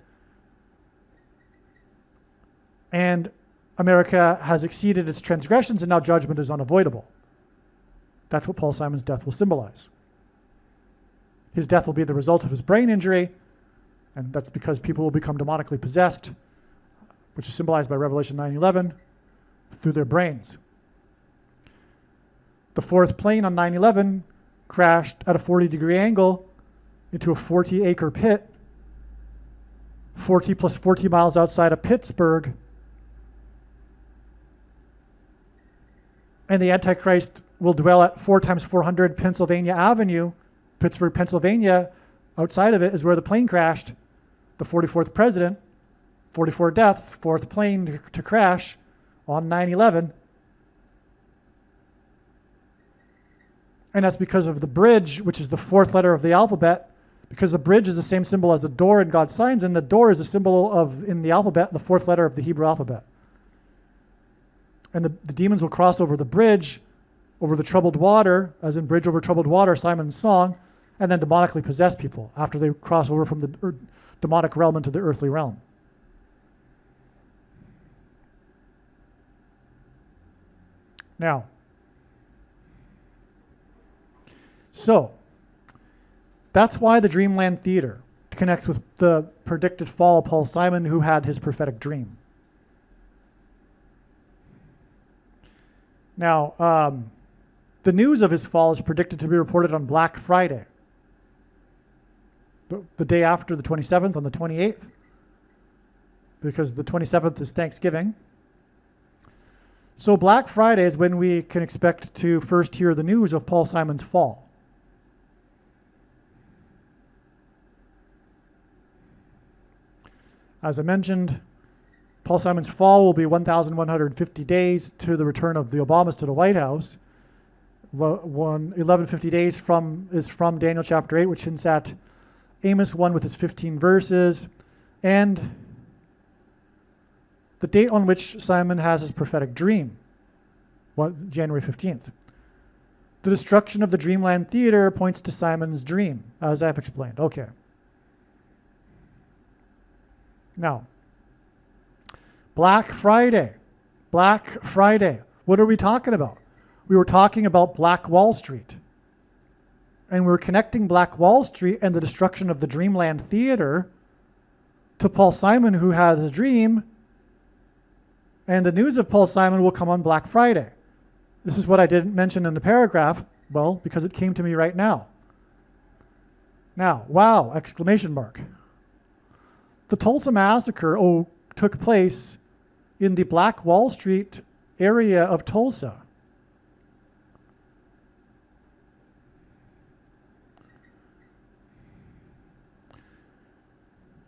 And America has exceeded its transgressions and now judgment is unavoidable. That's what Paul Simon's death will symbolize. His death will be the result of his brain injury, and that's because people will become demonically possessed, which is symbolized by Revelation 9:11, through their brains. The 4th plane on 9/11 crashed at a 40-degree angle into a 40-acre pit, 40 plus 40 miles outside of Pittsburgh. And the Antichrist will dwell at 4 times 400 Pennsylvania Avenue, Pittsburgh, Pennsylvania. Outside of it is where the plane crashed. The 44th president, 44 deaths, 4th plane to crash on 9/11. And that's because of the bridge, which is the 4th letter of the alphabet, because the bridge is the same symbol as the door in God's signs, and the door is a symbol of, in the alphabet, the 4th letter of the Hebrew alphabet. And the demons will cross over the bridge, over the troubled water, as in bridge over troubled water, Simon's song, and then demonically possess people after they cross over from the demonic realm into the earthly realm. Now, so that's why the Dreamland Theater connects with the predicted fall of Paul Simon, who had his prophetic dream. Now, the news of his fall is predicted to be reported on Black Friday, the day after the 27th, on the 28th, because the 27th is Thanksgiving. So Black Friday is when we can expect to first hear the news of Paul Simon's fall. As I mentioned, Paul Simon's fall will be 1,150 days to the return of the Obamas to the White House. 1150 days is from Daniel chapter 8, which hints at Amos 1 with its 15 verses, and the date on which Simon has his prophetic dream, January 15th. The destruction of the Dreamland Theater points to Simon's dream, as I've explained. Okay. Now, Black Friday. Black Friday. What are we talking about? We were talking about Black Wall Street. And we're connecting Black Wall Street and the destruction of the Dreamland Theater to Paul Simon, who has a dream. And the news of Paul Simon will come on Black Friday. This is what I didn't mention in the paragraph, well, because it came to me right now. Now, wow, exclamation mark. The Tulsa massacre took place in the Black Wall Street area of Tulsa.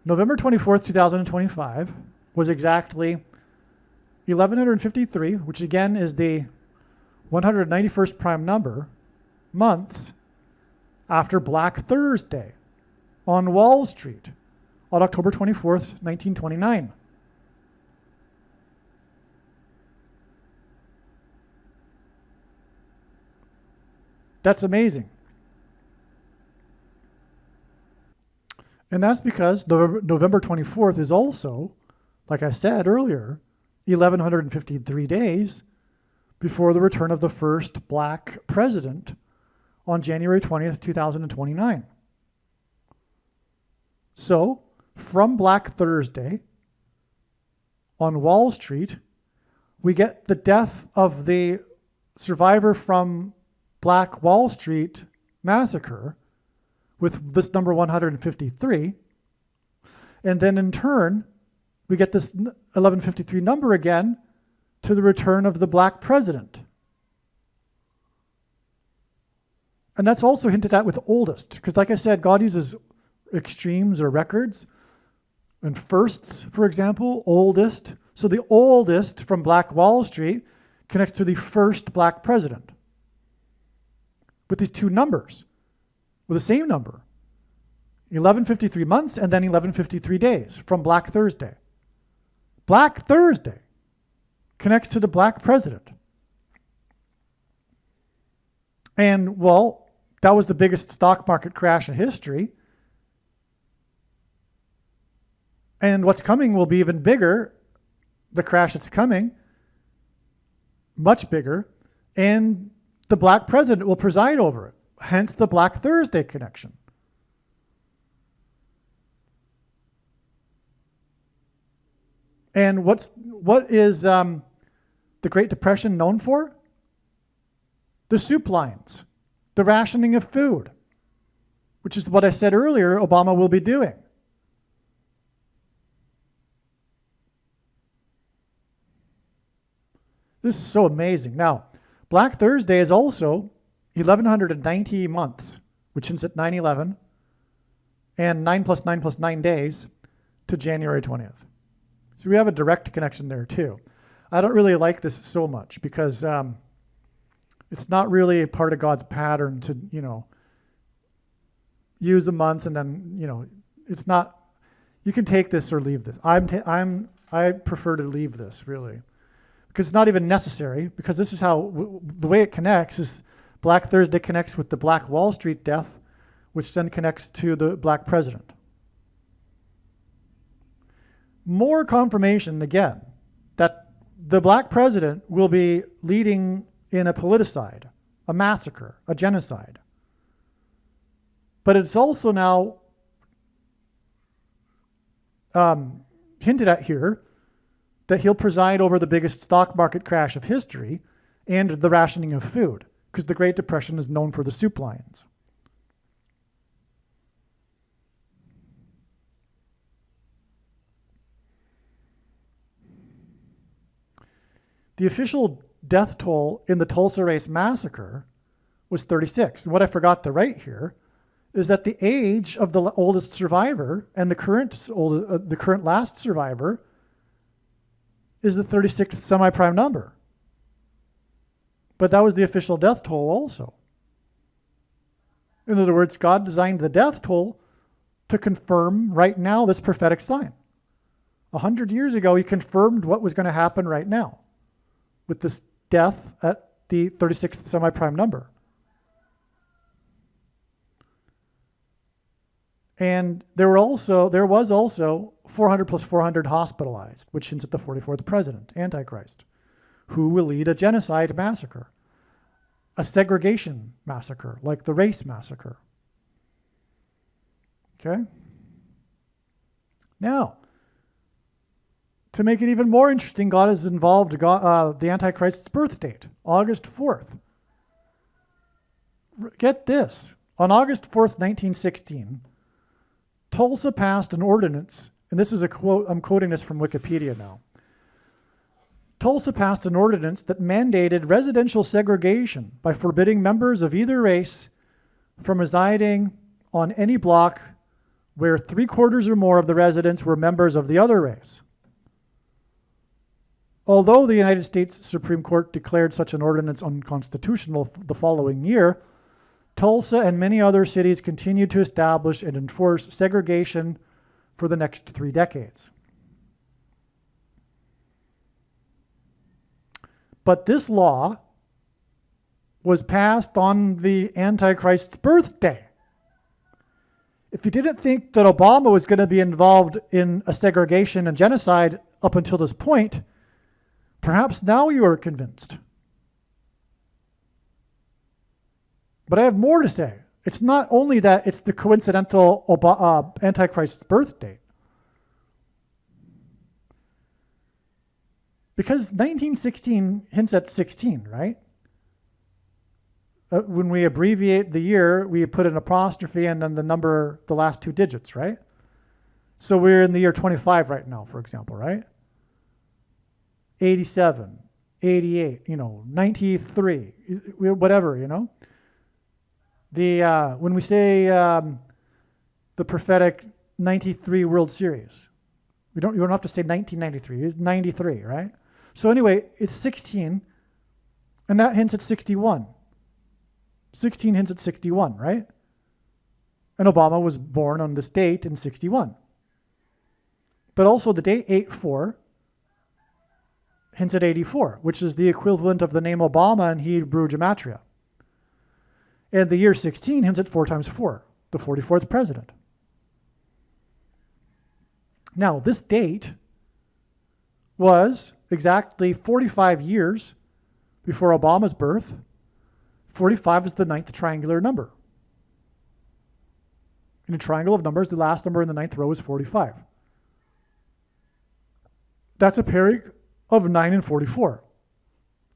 November 24th, 2025 was exactly 1153, which again is the 191st prime number, months after Black Thursday on Wall Street on October 24th, 1929. That's amazing. And that's because November 24th is also, like I said earlier, 1153 days before the return of the first black president on January 20th, 2029. So, from Black Thursday on Wall Street, we get the death of the survivor from Black Wall Street massacre with this number 153. And then in turn, we get this 1153 number again to the return of the black president. And that's also hinted at with oldest, because like I said, God uses extremes or records. And firsts, for example, oldest. So the oldest from Black Wall Street connects to the first black president with these two numbers, with the same number. 1153 months and then 1153 days from Black Thursday. Black Thursday connects to the black president. And, well, that was the biggest stock market crash in history. And what's coming will be even bigger. The crash that's coming, much bigger. And the black president will preside over it. Hence the Black Thursday connection. And what is the Great Depression known for? The soup lines, the rationing of food, which is what I said earlier Obama will be doing. This is so amazing. Now, Black Thursday is also 1190 months, which ends at 9/11, and 9 plus 9 plus 9 days to January 20th. So we have a direct connection there too. I don't really like this so much because it's not really a part of God's pattern to, use the months and then, it's not, you can take this or leave this. I prefer to leave this really because it's not even necessary, because this is how, the way it connects is Black Thursday connects with the Black Wall Street death, which then connects to the Black president. More confirmation again that the Black president will be leading in a politicide, a massacre, a genocide. But it's also now hinted at here that he'll preside over the biggest stock market crash of history and the rationing of food, because the Great Depression is known for the soup lions. The official death toll in the Tulsa race massacre was 36. And what I forgot to write here is that the age of the oldest survivor and the current last survivor is the 36th semi-prime number. But that was the official death toll also. In other words, God designed the death toll to confirm right now this prophetic sign. 100 years ago, he confirmed what was going to happen right now with this death at the 36th semi-prime number. And there was also 400 plus 400 hospitalized, which hints at the 44th president, Antichrist, who will lead a genocide massacre, a segregation massacre, like the race massacre. Okay? Now, to make it even more interesting, God has involved the Antichrist's birth date, August 4th. Get this. On August 4th, 1916, Tulsa passed an ordinance, and this is a quote, I'm quoting this from Wikipedia now. Tulsa passed an ordinance that mandated residential segregation by forbidding members of either race from residing on any block where 3/4 or more of the residents were members of the other race. Although the United States Supreme Court declared such an ordinance unconstitutional the following year, Tulsa and many other cities continued to establish and enforce segregation for the next 3 decades. But this law was passed on the Antichrist's birthday. If you didn't think that Obama was going to be involved in a segregation and genocide up until this point, perhaps now you are convinced. But I have more to say. It's not only that it's the coincidental Antichrist's birth date. Because 1916 hints at 16, right? When we abbreviate the year, we put an apostrophe and then the number, the last 2 digits, right? So we're in the year 25 right now, for example, right? 87, 88, 93, whatever, when we say the prophetic 93 World Series, you don't have to say 1993. It's 93, right? So anyway, it's 16, and that hints at 61. 16 hints at 61, right? And Obama was born on this date in 61. But also the date 8/4 hints at 84, which is the equivalent of the name Obama in Hebrew gematria. And the year 16 hints at 4 times 4, the 44th president. Now, this date was exactly 45 years before Obama's birth. 45 is the 9th triangular number. In a triangle of numbers, the last number in the 9th row is 45. That's a pairing of 9 and 44,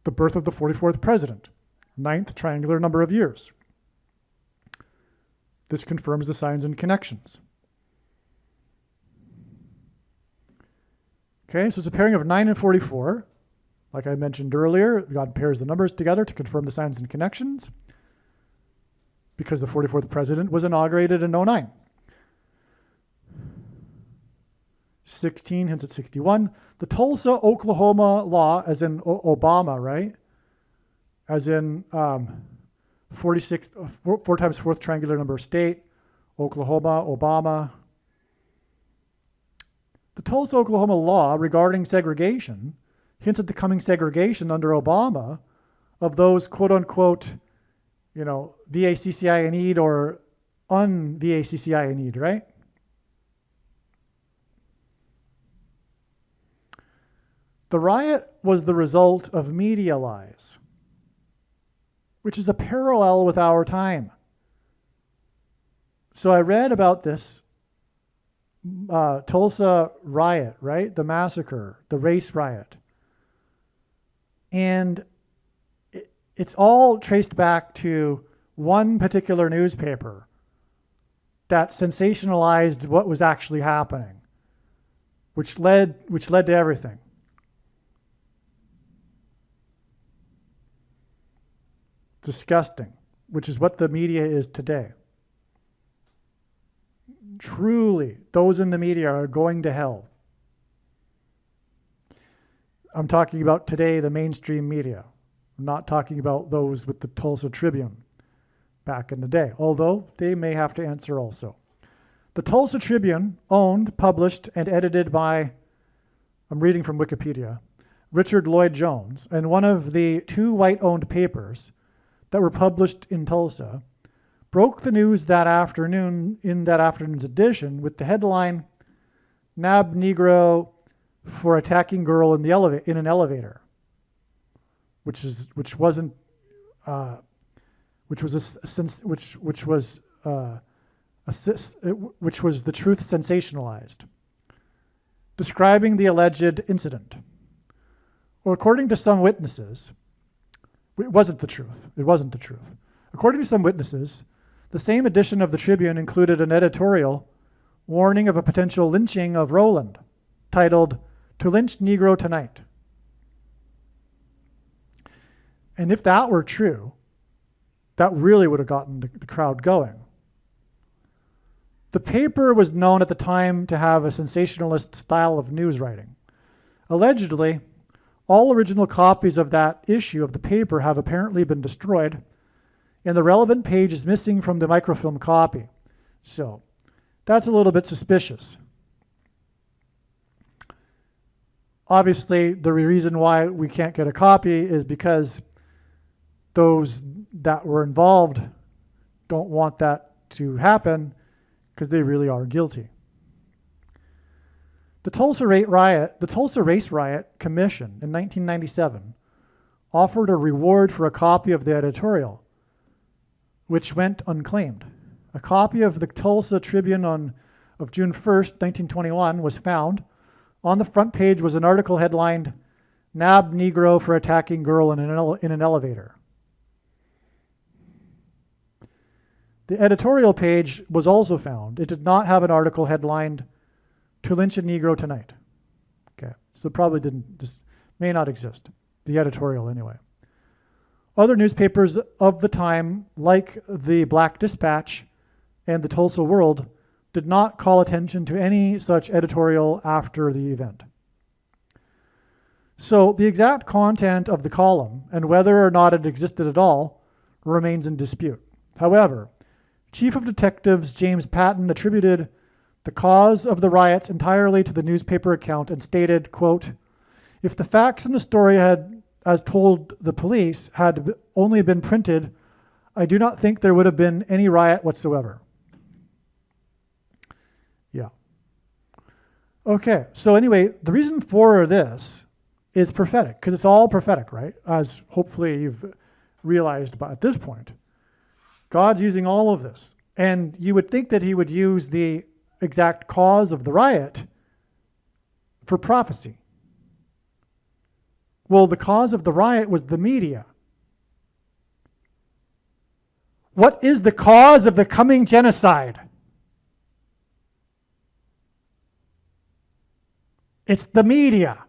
the birth of the 44th president, 9th triangular number of years. This confirms the signs and connections. Okay, so it's a pairing of 9 and 44, Like I mentioned earlier, God pairs the numbers together to confirm the signs and connections because the 44th president was inaugurated in 09. 16 hints at 61. The Tulsa, Oklahoma law, as in Obama, right? As in 46, 4 times fourth triangular number state, Oklahoma, Obama. The Tulsa, Oklahoma law regarding segregation hints at the coming segregation under Obama of those quote unquote, VACCI need or un-VACCI need, right? The riot was the result of media lies, which is a parallel with our time. So I read about this Tulsa riot, right? The massacre, the race riot. And it's all traced back to one particular newspaper that sensationalized what was actually happening, which led to everything. Disgusting, which is what the media is today. Truly, those in the media are going to hell. I'm talking about today, the mainstream media. I'm not talking about those with the Tulsa Tribune back in the day, although they may have to answer also. The Tulsa Tribune, owned, published, and edited by, I'm reading from Wikipedia, Richard Lloyd Jones, and one of the 2 white-owned papers that were published in Tulsa, broke the news that afternoon in that afternoon's edition with the headline, "Nab Negro for attacking girl in an elevator," which was the truth sensationalized, describing the alleged incident. Well, according to some witnesses, it wasn't the truth. According to some witnesses, the same edition of the Tribune included an editorial warning of a potential lynching of Rowland, titled, "To Lynch Negro Tonight." And if that were true, that really would have gotten the crowd going. The paper was known at the time to have a sensationalist style of news writing. Allegedly, all original copies of that issue of the paper have apparently been destroyed, and the relevant page is missing from the microfilm copy. So that's a little bit suspicious. Obviously, the reason why we can't get a copy is because those that were involved don't want that to happen because they really are guilty. The Tulsa Race Riot Commission in 1997 offered a reward for a copy of the editorial, which went unclaimed. A copy of the Tulsa Tribune of June 1st, 1921 was found. On the front page was an article headlined, "Nab Negro for attacking girl in an elevator." The editorial page was also found. It did not have an article headlined, "To Lynch a Negro Tonight." Okay, so this may not exist. The editorial anyway. Other newspapers of the time, like the Black Dispatch and the Tulsa World, did not call attention to any such editorial after the event. So the exact content of the column and whether or not it existed at all remains in dispute. However, Chief of Detectives James Patton attributed the cause of the riots entirely to the newspaper account and stated, quote, "If the facts in the story had, as told the police, had only been printed, I do not think there would have been any riot whatsoever." Yeah. Okay, so anyway, the reason for this is prophetic, because it's all prophetic, right? As hopefully you've realized at this point. God's using all of this. And you would think that he would use the exact cause of the riot for prophecy. Well, the cause of the riot was the media. What is the cause of the coming genocide? It's the media.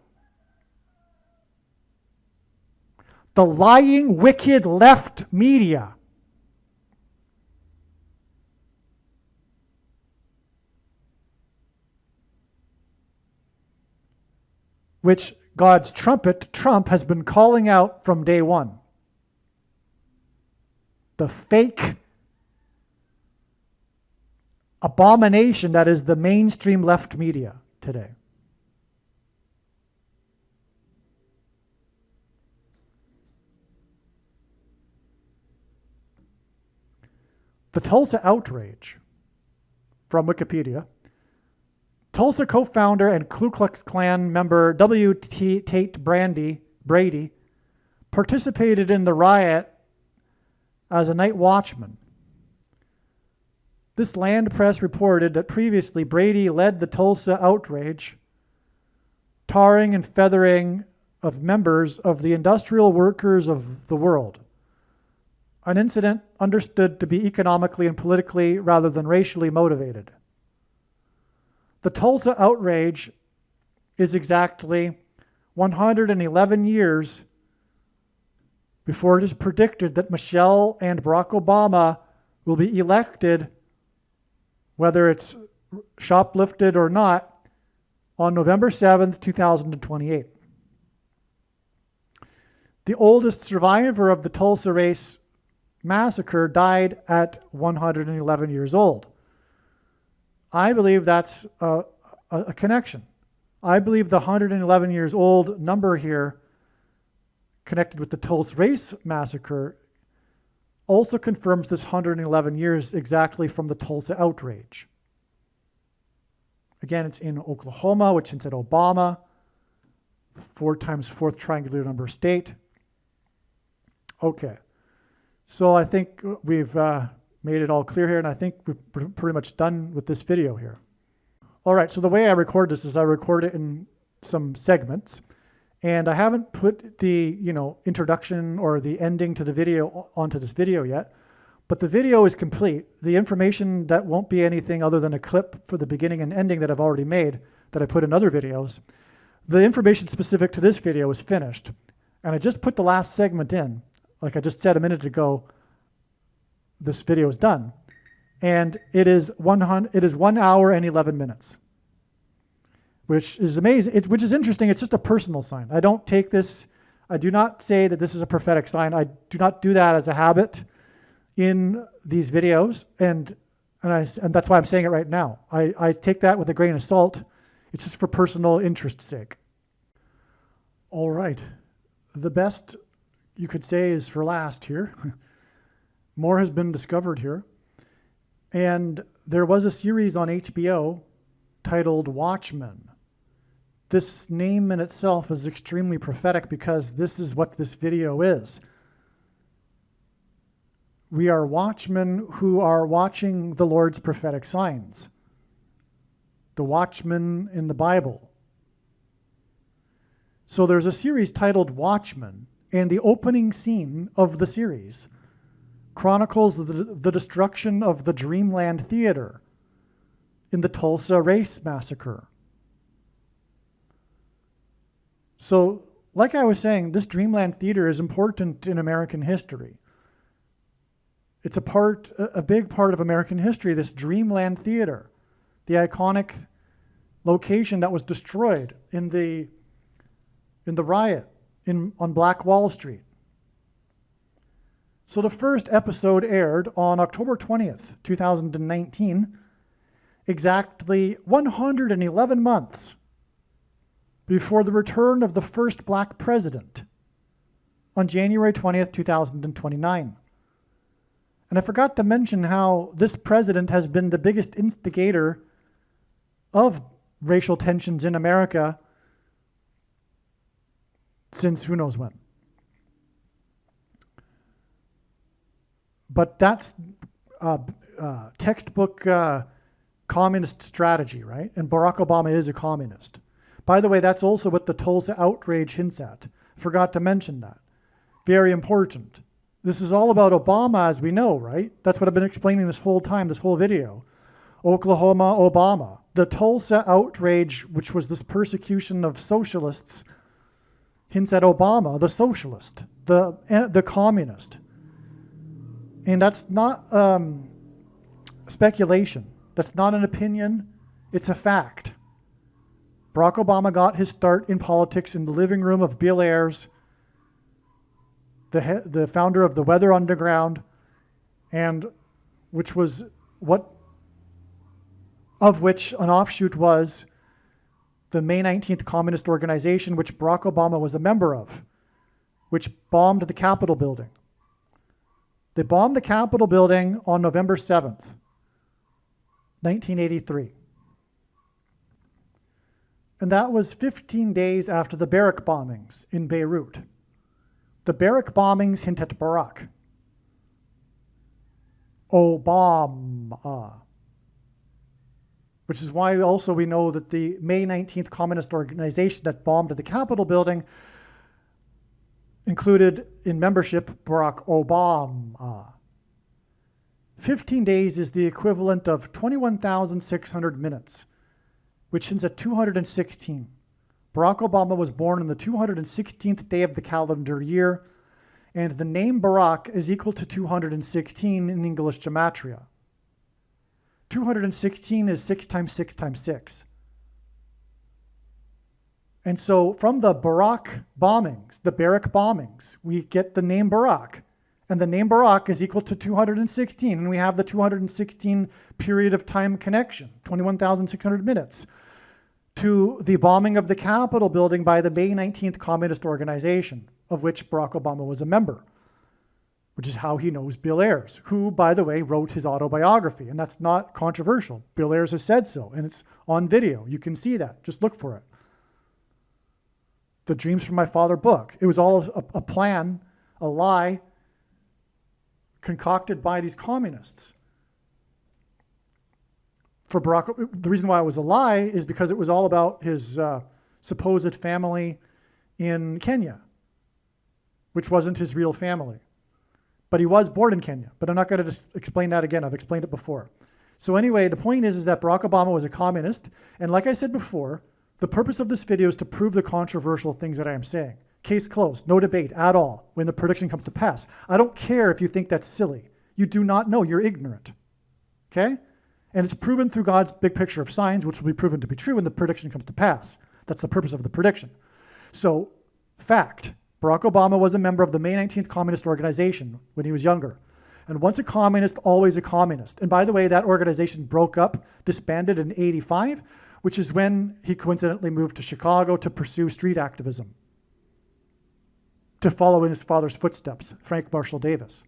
The lying, wicked left media. Which God's trumpet, Trump, has been calling out from day one. The fake abomination that is the mainstream left media today. The Tulsa outrage, from Wikipedia. Tulsa co-founder and Ku Klux Klan member W.T. Tate Brady participated in the riot as a night watchman. This land press reported that previously Brady led the Tulsa outrage, tarring and feathering of members of the industrial workers of the world, an incident understood to be economically and politically rather than racially motivated. The Tulsa outrage is exactly 111 years before it is predicted that Michelle and Barack Obama will be elected, whether it's shoplifted or not, on November 7th, 2028. The oldest survivor of the Tulsa race massacre died at 111 years old. I believe that's a connection. I believe the 111 years old number here, connected with the Tulsa race massacre, also confirms this 111 years exactly from the Tulsa outrage. Again, it's in Oklahoma, which hints at Obama, 4 times 4th triangular number state. Okay, so I think we've made it all clear here, and I think we're pretty much done with this video here. All right, so the way I record this is I record it in some segments, and I haven't put the introduction or the ending to the video onto this video yet, but the video is complete. The information that won't be anything other than a clip for the beginning and ending that I've already made that I put in other videos. The information specific to this video is finished, and I just put the last segment in. Like I just said a minute ago, this video is done, and it is 1 hour and 11 minutes, which is amazing. Which is interesting. It's just a personal sign. I don't take this. I do not say that this is a prophetic sign. I do not do that as a habit in these videos, and that's why I'm saying it right now. I take that with a grain of salt. It's just for personal interest's sake. All right, the best you could say is for last here. More has been discovered here. And there was a series on HBO titled Watchmen. This name in itself is extremely prophetic because this is what this video is. We are watchmen who are watching the Lord's prophetic signs. The watchmen in the Bible. So there's a series titled Watchmen, and the opening scene of the series chronicles the destruction of the Dreamland Theater in the Tulsa race massacre. So, like I was saying, this Dreamland Theater is important in American history. It's a big part of American history, this Dreamland Theater, the iconic location that was destroyed in the riot on Black Wall Street. So the first episode aired on October 20th, 2019, exactly 111 months before the return of the first black president on January 20th, 2029. And I forgot to mention how this president has been the biggest instigator of racial tensions in America since who knows when. But that's textbook communist strategy, right? And Barack Obama is a communist. By the way, that's also what the Tulsa outrage hints at. Forgot to mention that. Very important. This is all about Obama, as we know, right? That's what I've been explaining this whole time, this whole video. Oklahoma, Obama. The Tulsa outrage, which was this persecution of socialists, hints at Obama, the socialist. the communist. And that's not speculation. That's not an opinion. It's a fact. Barack Obama got his start in politics in the living room of Bill Ayers, the founder of the Weather Underground, and which an offshoot was the May 19th Communist Organization, which Barack Obama was a member of, which bombed the Capitol building. They bombed the Capitol building on November 7th, 1983. And that was 15 days after the barrack bombings in Beirut. The barrack bombings hint at Barack Obama. Which is why also we know that the May 19th Communist Organization that bombed the Capitol building included in membership Barack Obama. 15 days is the equivalent of 21,600 minutes, which ends at 216. Barack Obama was born on the 216th day of the calendar year, and the name Barack is equal to 216 in English gematria. 216 is 6 times 6 times 6. And so from the barrack bombings, we get the name Barack. And the name Barack is equal to 216. And we have the 216 period of time connection, 21,600 minutes, to the bombing of the Capitol building by the May 19th Communist Organization, of which Barack Obama was a member, which is how he knows Bill Ayers, who, by the way, wrote his autobiography. And that's not controversial. Bill Ayers has said so, and it's on video. You can see that. Just look for it. The Dreams from My Father book. It was all a plan, a lie, concocted by these communists. For Barack, the reason why it was a lie is because it was all about his supposed family in Kenya, which wasn't his real family. But he was born in Kenya. But I'm not going to explain that again. I've explained it before. So anyway, the point is that Barack Obama was a communist. And like I said before, the purpose of this video is to prove the controversial things that I am saying. Case closed. No debate at all when the prediction comes to pass. I don't care if you think that's silly. You do not know. You're ignorant. Okay? And it's proven through God's big picture of signs, which will be proven to be true when the prediction comes to pass. That's the purpose of the prediction. So, fact. Barack Obama was a member of the May 19th Communist Organization when he was younger. And once a communist, always a communist. And by the way, that organization broke up, disbanded in 85, which is when he coincidentally moved to Chicago to pursue street activism, to follow in his father's footsteps, Frank Marshall Davis,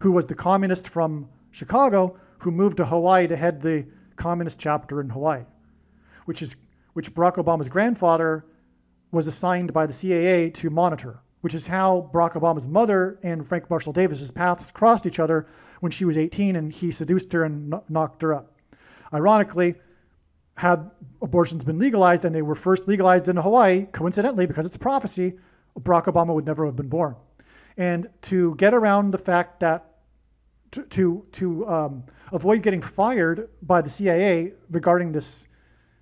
who was the communist from Chicago who moved to Hawaii to head the communist chapter in Hawaii, which Barack Obama's grandfather was assigned by the CAA to monitor, which is how Barack Obama's mother and Frank Marshall Davis's paths crossed each other when she was 18 and he seduced her and knocked her up. Ironically, had abortions been legalized, and they were first legalized in Hawaii, coincidentally, because it's a prophecy, Barack Obama would never have been born. And to get around the fact that, to avoid getting fired by the CIA regarding this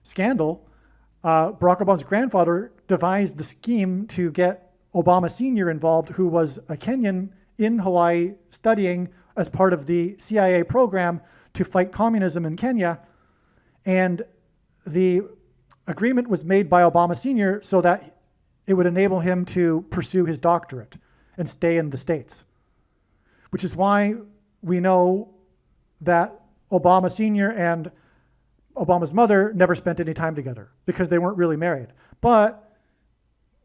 scandal, Barack Obama's grandfather devised the scheme to get Obama Sr. involved, who was a Kenyan in Hawaii studying as part of the CIA program to fight communism in Kenya. And the agreement was made by Obama Sr. so that it would enable him to pursue his doctorate and stay in the States, which is why we know that Obama Sr. and Obama's mother never spent any time together because they weren't really married. But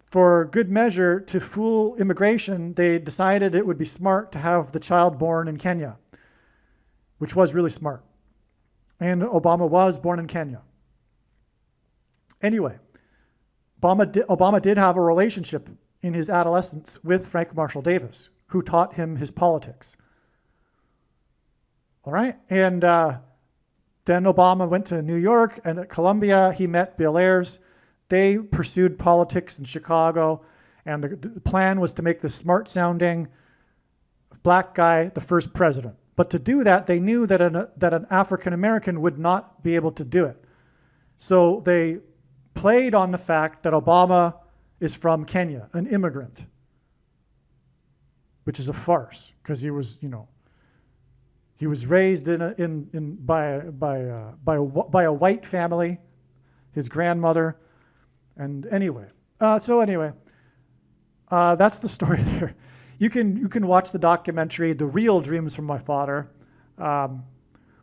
for good measure, to fool immigration, they decided it would be smart to have the child born in Kenya, which was really smart. And Obama was born in Kenya. Anyway, Obama did have a relationship in his adolescence with Frank Marshall Davis, who taught him his politics. All right? And then Obama went to New York, and at Columbia, he met Bill Ayers. They pursued politics in Chicago, and the plan was to make the smart-sounding black guy the first president. But to do that, they knew that an African-American would not be able to do it. So they played on the fact that Obama is from Kenya, an immigrant. which is a farce because he was raised by a white family, his grandmother, and anyway. That's the story there. You can watch the documentary, The Real Dreams from My Father,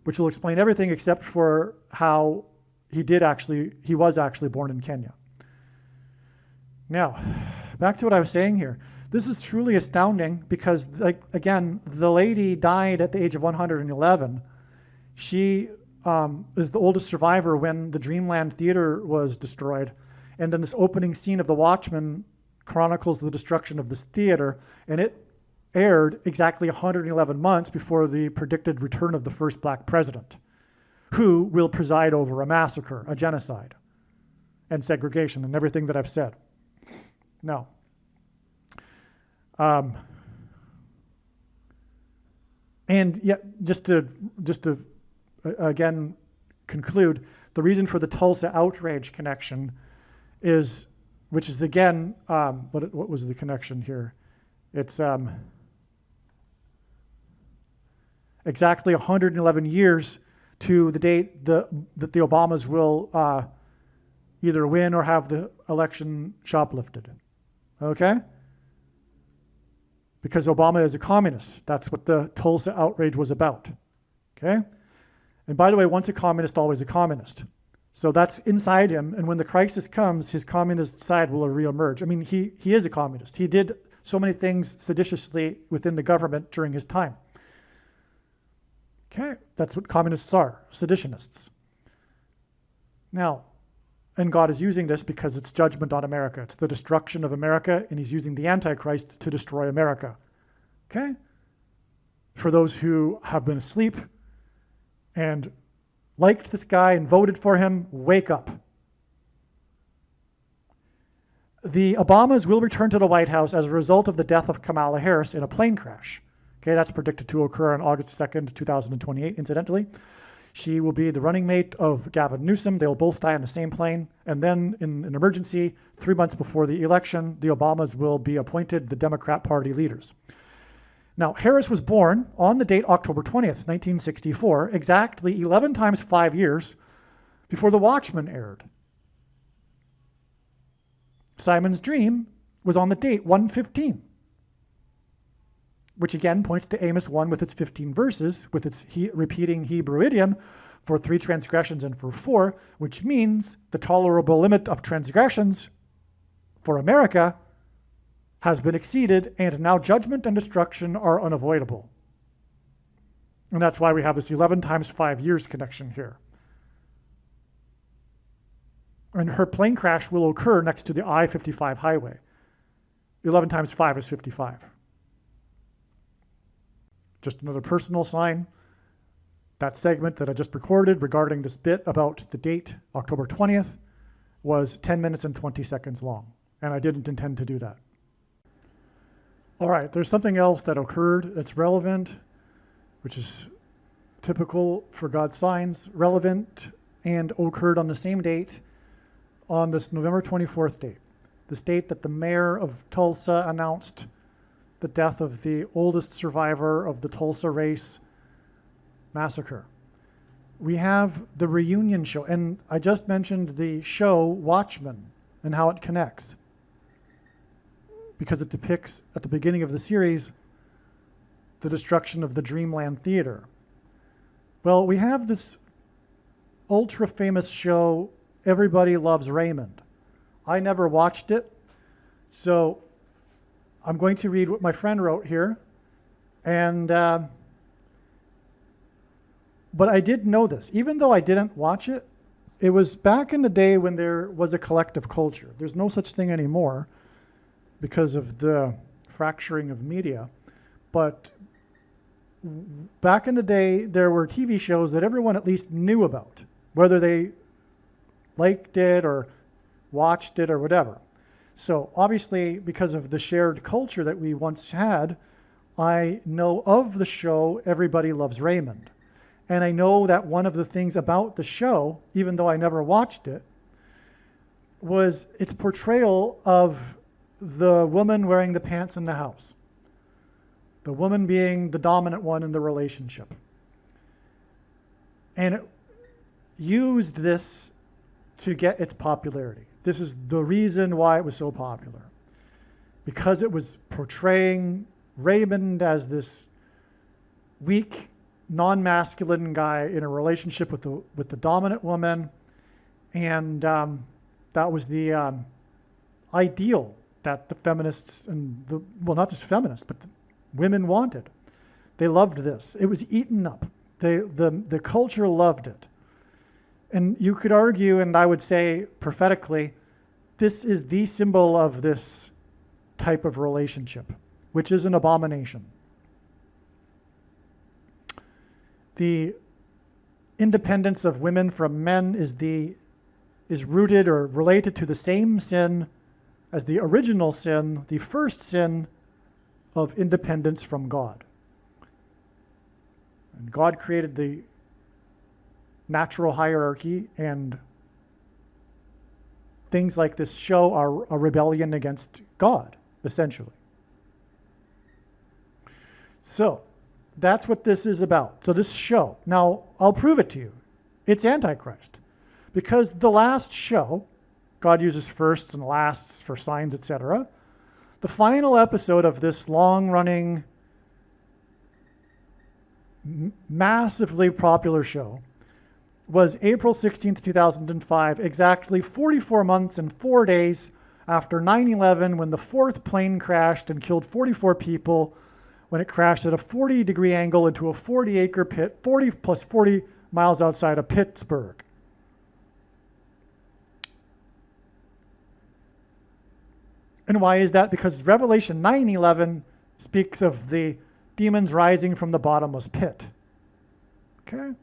which will explain everything except for how he was actually born in Kenya. Now, back to what I was saying here. This is truly astounding because, again, the lady died at the age of 111. She is the oldest survivor when the Dreamland Theater was destroyed. And then this opening scene of The Watchmen chronicles the destruction of this theater, and it aired exactly 111 months before the predicted return of the first black president, who will preside over a massacre, a genocide, and segregation, and everything that I've said. Now, and yet, just to again conclude, the reason for the Tulsa outrage connection is, which is again, what was the connection here? It's exactly 111 years to the date that the Obamas will either win or have the election shoplifted. Okay? Because Obama is a communist. That's what the Tulsa outrage was about. Okay? And by the way, once a communist, always a communist. So that's inside him, and when the crisis comes, his communist side will reemerge. I mean, he is a communist. He did so many things seditiously within the government during his time. Okay, that's what communists are, seditionists. Now, and God is using this because it's judgment on America. It's the destruction of America, and he's using the Antichrist to destroy America. Okay? For those who have been asleep and liked this guy and voted for him, wake up. The Obamas will return to the White House as a result of the death of Kamala Harris in a plane crash. Okay, that's predicted to occur on August 2nd, 2028, incidentally. She will be the running mate of Gavin Newsom. They'll both die on the same plane. And then in an emergency, 3 months before the election, the Obamas will be appointed the Democrat Party leaders. Now, Harris was born on the date October 20th, 1964, exactly 11 times 5 years before The Watchmen aired. Simon's Dream was on the date 115, which again points to Amos 1 with its 15 verses, with its repeating Hebrew idiom for 3 transgressions and for 4, which means the tolerable limit of transgressions for America has been exceeded, and now judgment and destruction are unavoidable. And that's why we have this 11 times 5 years connection here. And her plane crash will occur next to the I-55 highway. 11 times 5 is 55. Just another personal sign. That segment that I just recorded regarding this bit about the date, October 20th, was 10 minutes and 20 seconds long. And I didn't intend to do that. All right, there's something else that occurred that's relevant, which is typical for God's signs, relevant and occurred on the same date, on this November 24th date. This date that the mayor of Tulsa announced the death of the oldest survivor of the Tulsa race massacre. We have the reunion show, and I just mentioned the show Watchmen and how it connects, because it depicts at the beginning of the series the destruction of the Dreamland Theater. Well, we have this ultra famous show, Everybody Loves Raymond. I never watched it, so I'm going to read what my friend wrote here. And but I did know this. Even though I didn't watch it, it was back in the day when there was a collective culture. There's no such thing anymore because of the fracturing of media. But back in the day, there were TV shows that everyone at least knew about, whether they liked it or watched it or whatever. So obviously, because of the shared culture that we once had, I know of the show Everybody Loves Raymond. And I know that one of the things about the show, even though I never watched it, was its portrayal of the woman wearing the pants in the house. the woman being the dominant one in the relationship. And it used this to get its popularity. This is the reason why it was so popular. Because it was portraying Raymond as this weak, non-masculine guy in a relationship with the dominant woman. And that was the ideal that the feminists and well, not just feminists, but the women wanted. They loved this. It was eaten up. The culture loved it. And you could argue, and I would say prophetically, this is the symbol of this type of relationship, which is an abomination. The independence of women from men is rooted or related to the same sin as the original sin, the first sin of independence from God. And God created the natural hierarchy, and things like this show are a rebellion against God, essentially. So that's what this is about. So this show, now I'll prove it to you. It's Antichrist. Because the last show, God uses firsts and lasts for signs, etc. The final episode of this long-running, massively popular show was April 16th, 2005, exactly 44 months and 4 days after 9/11, when the fourth plane crashed and killed 44 people, when it crashed at a 40-degree angle into a 40-acre pit, 40 plus 40 miles outside of Pittsburgh. And why is that? Because Revelation 9:11 speaks of the demons rising from the bottomless pit. Okay?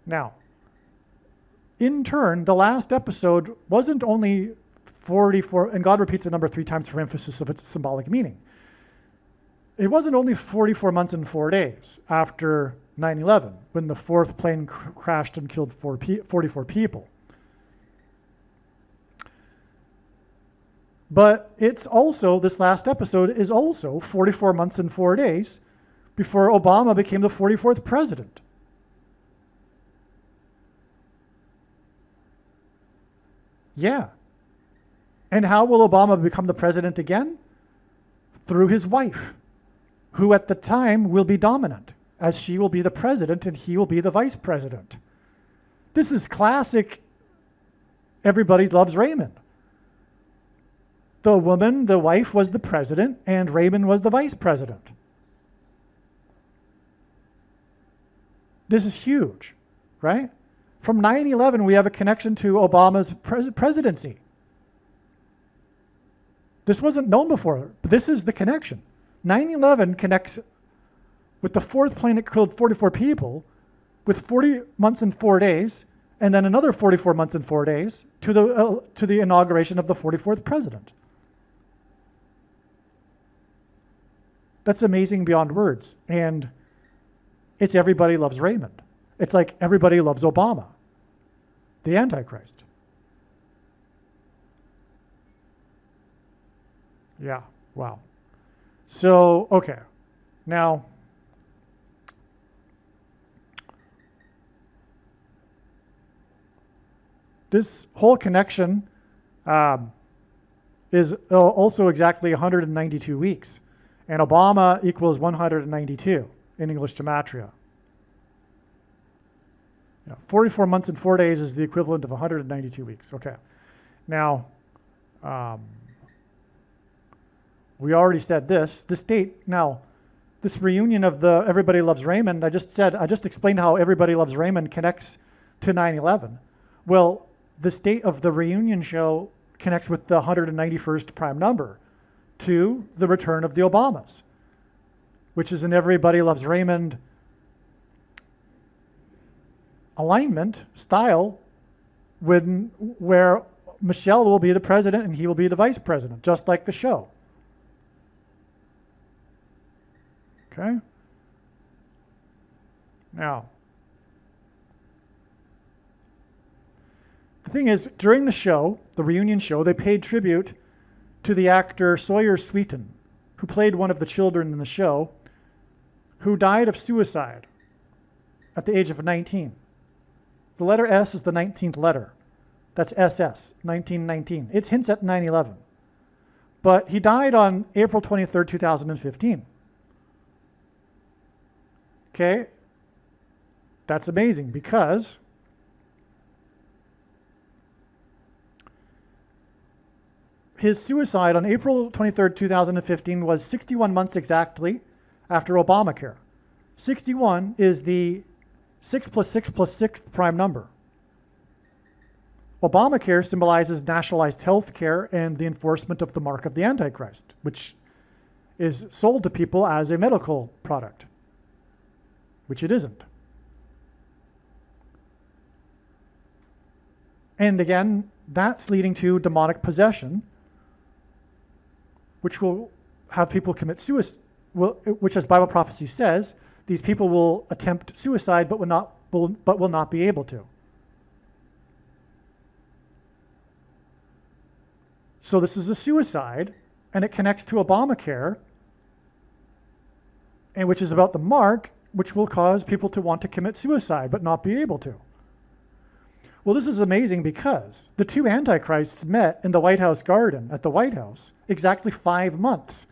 Now, in turn, the last episode wasn't only 44, and God repeats the number 3 times for emphasis of its symbolic meaning. It wasn't only 44 months and 4 days after 9/11, when the fourth plane crashed and killed 44 people. But it's also, this last episode is also 44 months and 4 days before Obama became the 44th president. Yeah. And how will Obama become the president again? Through his wife, who at the time will be dominant, as she will be the president and he will be the vice president. This is classic Everybody Loves Raymond. The woman, the wife, was the president, and Raymond was the vice president. This is huge, right? From 9/11, we have a connection to Obama's presidency. This wasn't known before, but this is the connection. 9/11 connects with the fourth plane that killed 44 people with 40 months and 4 days, and then another 44 months and 4 days to the inauguration of the 44th president. That's amazing beyond words. And it's Everybody Loves Raymond. It's like everybody loves Obama, the Antichrist. Yeah, wow. So, okay. Now, this whole connection is also exactly 192 weeks. And Obama equals 192 in English gematria. Yeah, 44 months and 4 days is the equivalent of 192 weeks. Okay. Now, we already said this. This date, now, this reunion of the Everybody Loves Raymond, I just explained how Everybody Loves Raymond connects to 9/11. Well, this date of the reunion show connects with the 191st prime number to the return of the Obamas, which is an Everybody Loves Raymond alignment style where Michelle will be the president and he will be the vice president, just like the show. Okay? Now, the thing is, during the show, the reunion show, they paid tribute to the actor Sawyer Sweeten, who played one of the children in the show, who died of suicide at the age of 19. The letter S is the 19th letter. That's SS, 1919. It hints at 9/11. But he died on April 23rd, 2015. Okay? That's amazing because his suicide on April 23rd, 2015 was 61 months exactly after Obamacare. 61 is the 6 plus 6 plus 6th prime number. Obamacare symbolizes nationalized health care and the enforcement of the mark of the Antichrist, which is sold to people as a medical product, which it isn't. And again, that's leading to demonic possession, which will have people commit suicide, which, as Bible prophecy says, these people will attempt suicide but will not be able to. So this is a suicide, and it connects to Obamacare, and which is about the mark, which will cause people to want to commit suicide but not be able to. Well, this is amazing because the two antichrists met in the White House garden at the White House exactly 5 months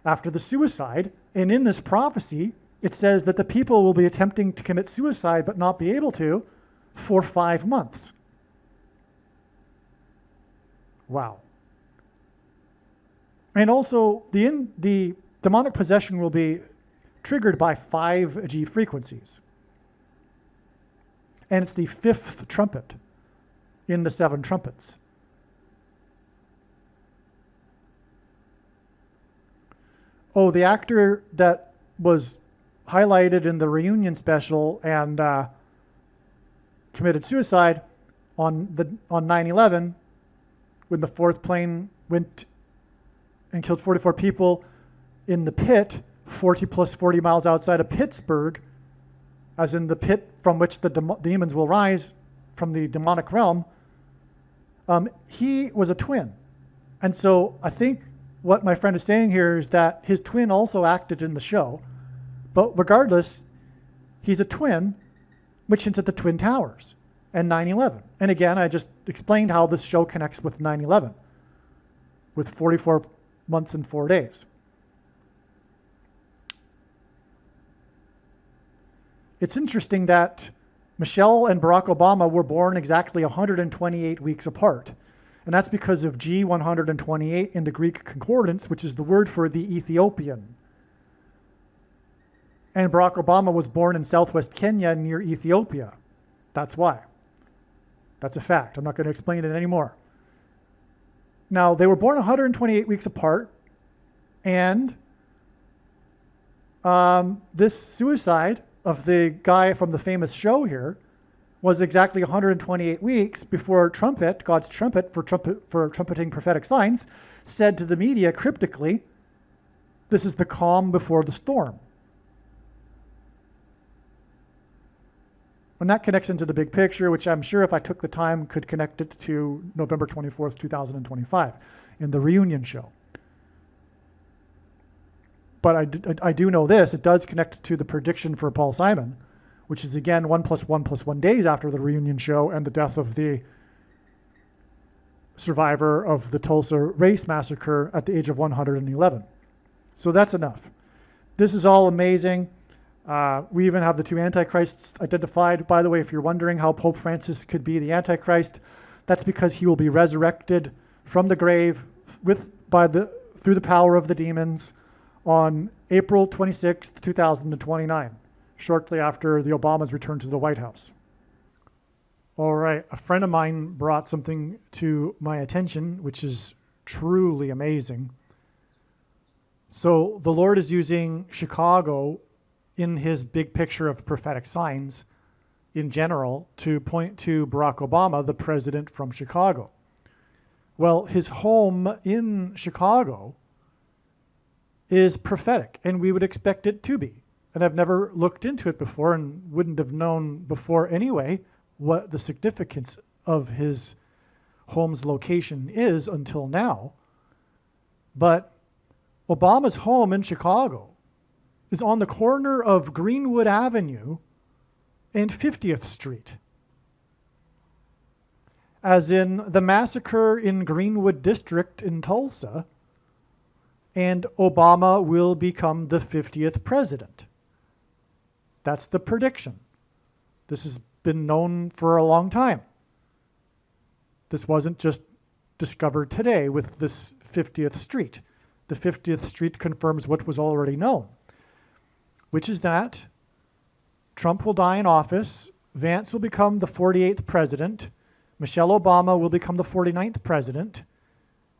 after the suicide, and in this prophecy, it says that the people will be attempting to commit suicide but not be able to for 5 months. Wow. And also, the demonic possession will be triggered by 5G frequencies. And it's the 5th trumpet in the 7 trumpets. Oh, the actor that was highlighted in the reunion special and committed suicide on 9/11 when the 4th plane went and killed 44 people in the pit 40 plus 40 miles outside of Pittsburgh, as in the pit from which the demons will rise from the demonic realm. He was a twin. And so I think what my friend is saying here is that his twin also acted in the show. But regardless, he's a twin, which hints at the Twin Towers and 9/11. And again, I just explained how this show connects with 9/11, with 44 months and 4 days. It's interesting that Michelle and Barack Obama were born exactly 128 weeks apart. And that's because of G128 in the Greek concordance, which is the word for the Ethiopian. And Barack Obama was born in southwest Kenya near Ethiopia. That's why. That's a fact. I'm not going to explain it anymore. Now, they were born 128 weeks apart, and this suicide of the guy from the famous show here was exactly 128 weeks before trumpet, God's trumpet for trumpeting prophetic signs, said to the media cryptically, "This is the calm before the storm." And that connects into the big picture, which I'm sure if I took the time could connect it to November 24th, 2025 in the reunion show. But I do know this, it does connect to the prediction for Paul Simon, which is again 1 + 1 + 1 days after the reunion show and the death of the survivor of the Tulsa race massacre at the age of 111. So that's enough. This is all amazing. We even have the two antichrists identified. By the way, if you're wondering how Pope Francis could be the antichrist, that's because he will be resurrected from the grave through the power of the demons on April 26th, 2029, shortly after the Obamas return to the White House. All right, a friend of mine brought something to my attention, which is truly amazing. So the Lord is using Chicago in his big picture of prophetic signs in general to point to Barack Obama, the president from Chicago. Well, his home in Chicago is prophetic, and we would expect it to be. And I've never looked into it before and wouldn't have known before anyway what the significance of his home's location is until now. But Obama's home in Chicago is on the corner of Greenwood Avenue and 50th Street. As in the massacre in Greenwood District in Tulsa, and Obama will become the 50th president. That's the prediction. This has been known for a long time. This wasn't just discovered today with this 50th Street. The 50th Street confirms what was already known, which is that Trump will die in office, Vance will become the 48th president, Michelle Obama will become the 49th president,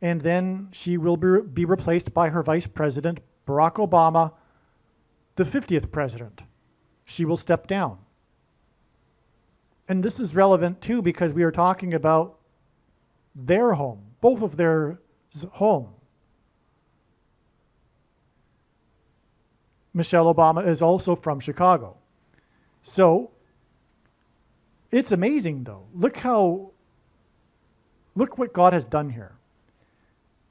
and then she will be replaced by her vice president, Barack Obama, the 50th president. She will step down. And this is relevant too because we are talking about their home, both of their home. Michelle Obama is also from Chicago. So it's amazing though. Look what God has done here.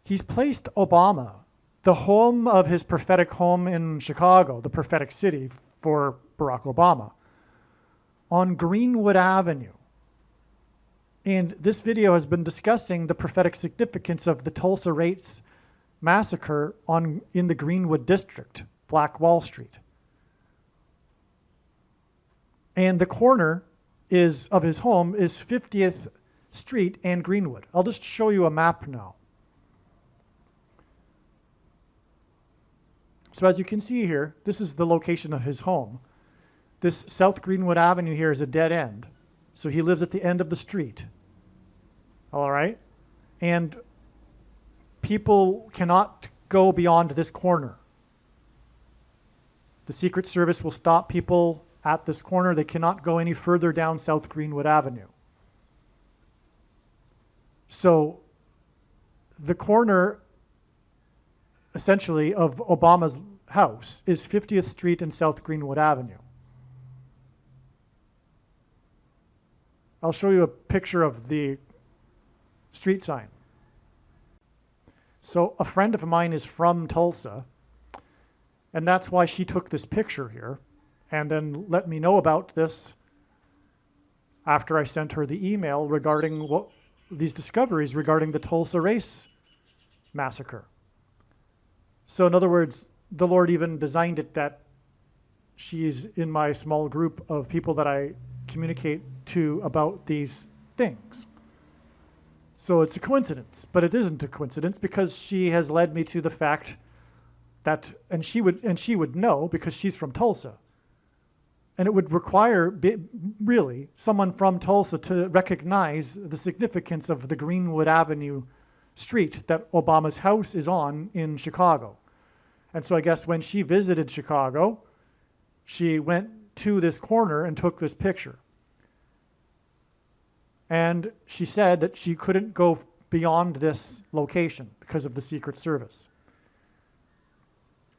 He's placed Obama, the home of his prophetic home in Chicago, the prophetic city for Barack Obama, on Greenwood Avenue. And this video has been discussing the prophetic significance of the Tulsa Race massacre in the Greenwood District, Black Wall Street. And the corner of his home is 50th Street and Greenwood. I'll just show you a map now. So as you can see here, this is the location of his home. This South Greenwood Avenue here is a dead end. So he lives at the end of the street. All right? And people cannot go beyond this corner. The Secret Service will stop people at this corner. They cannot go any further down South Greenwood Avenue. So the corner, essentially, of Obama's house is 50th Street and South Greenwood Avenue. I'll show you a picture of the street sign. So a friend of mine is from Tulsa, and that's why she took this picture here and then let me know about this after I sent her the email regarding these discoveries regarding the Tulsa Race massacre. So in other words, the Lord even designed it that she's in my small group of people that I communicate to about these things. So it's a coincidence, but it isn't a coincidence because she has led me to the fact that, and she would know because she's from Tulsa. And it would require, really, someone from Tulsa to recognize the significance of the Greenwood Avenue street that Obama's house is on in Chicago. And so I guess when she visited Chicago, she went to this corner and took this picture. And she said that she couldn't go beyond this location because of the Secret Service.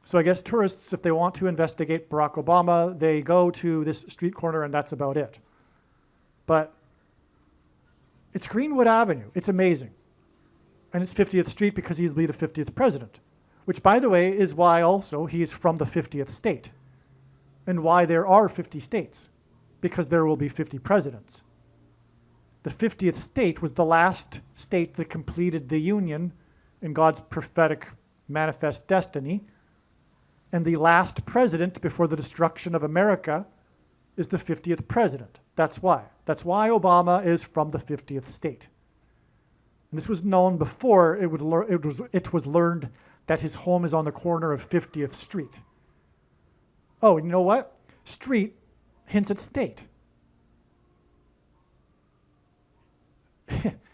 So I guess tourists, if they want to investigate Barack Obama, they go to this street corner and that's about it. But it's Greenwood Avenue. It's amazing. And it's 50th Street because he's the 50th president, which, by the way, is why also he's from the 50th state and why there are 50 states, because there will be 50 presidents. The 50th state was the last state that completed the Union in God's prophetic manifest destiny. And the last president before the destruction of America is the 50th president. That's why. That's why Obama is from the 50th state. And this was known before it was learned that his home is on the corner of 50th Street. Oh, and you know what? Street hints at state.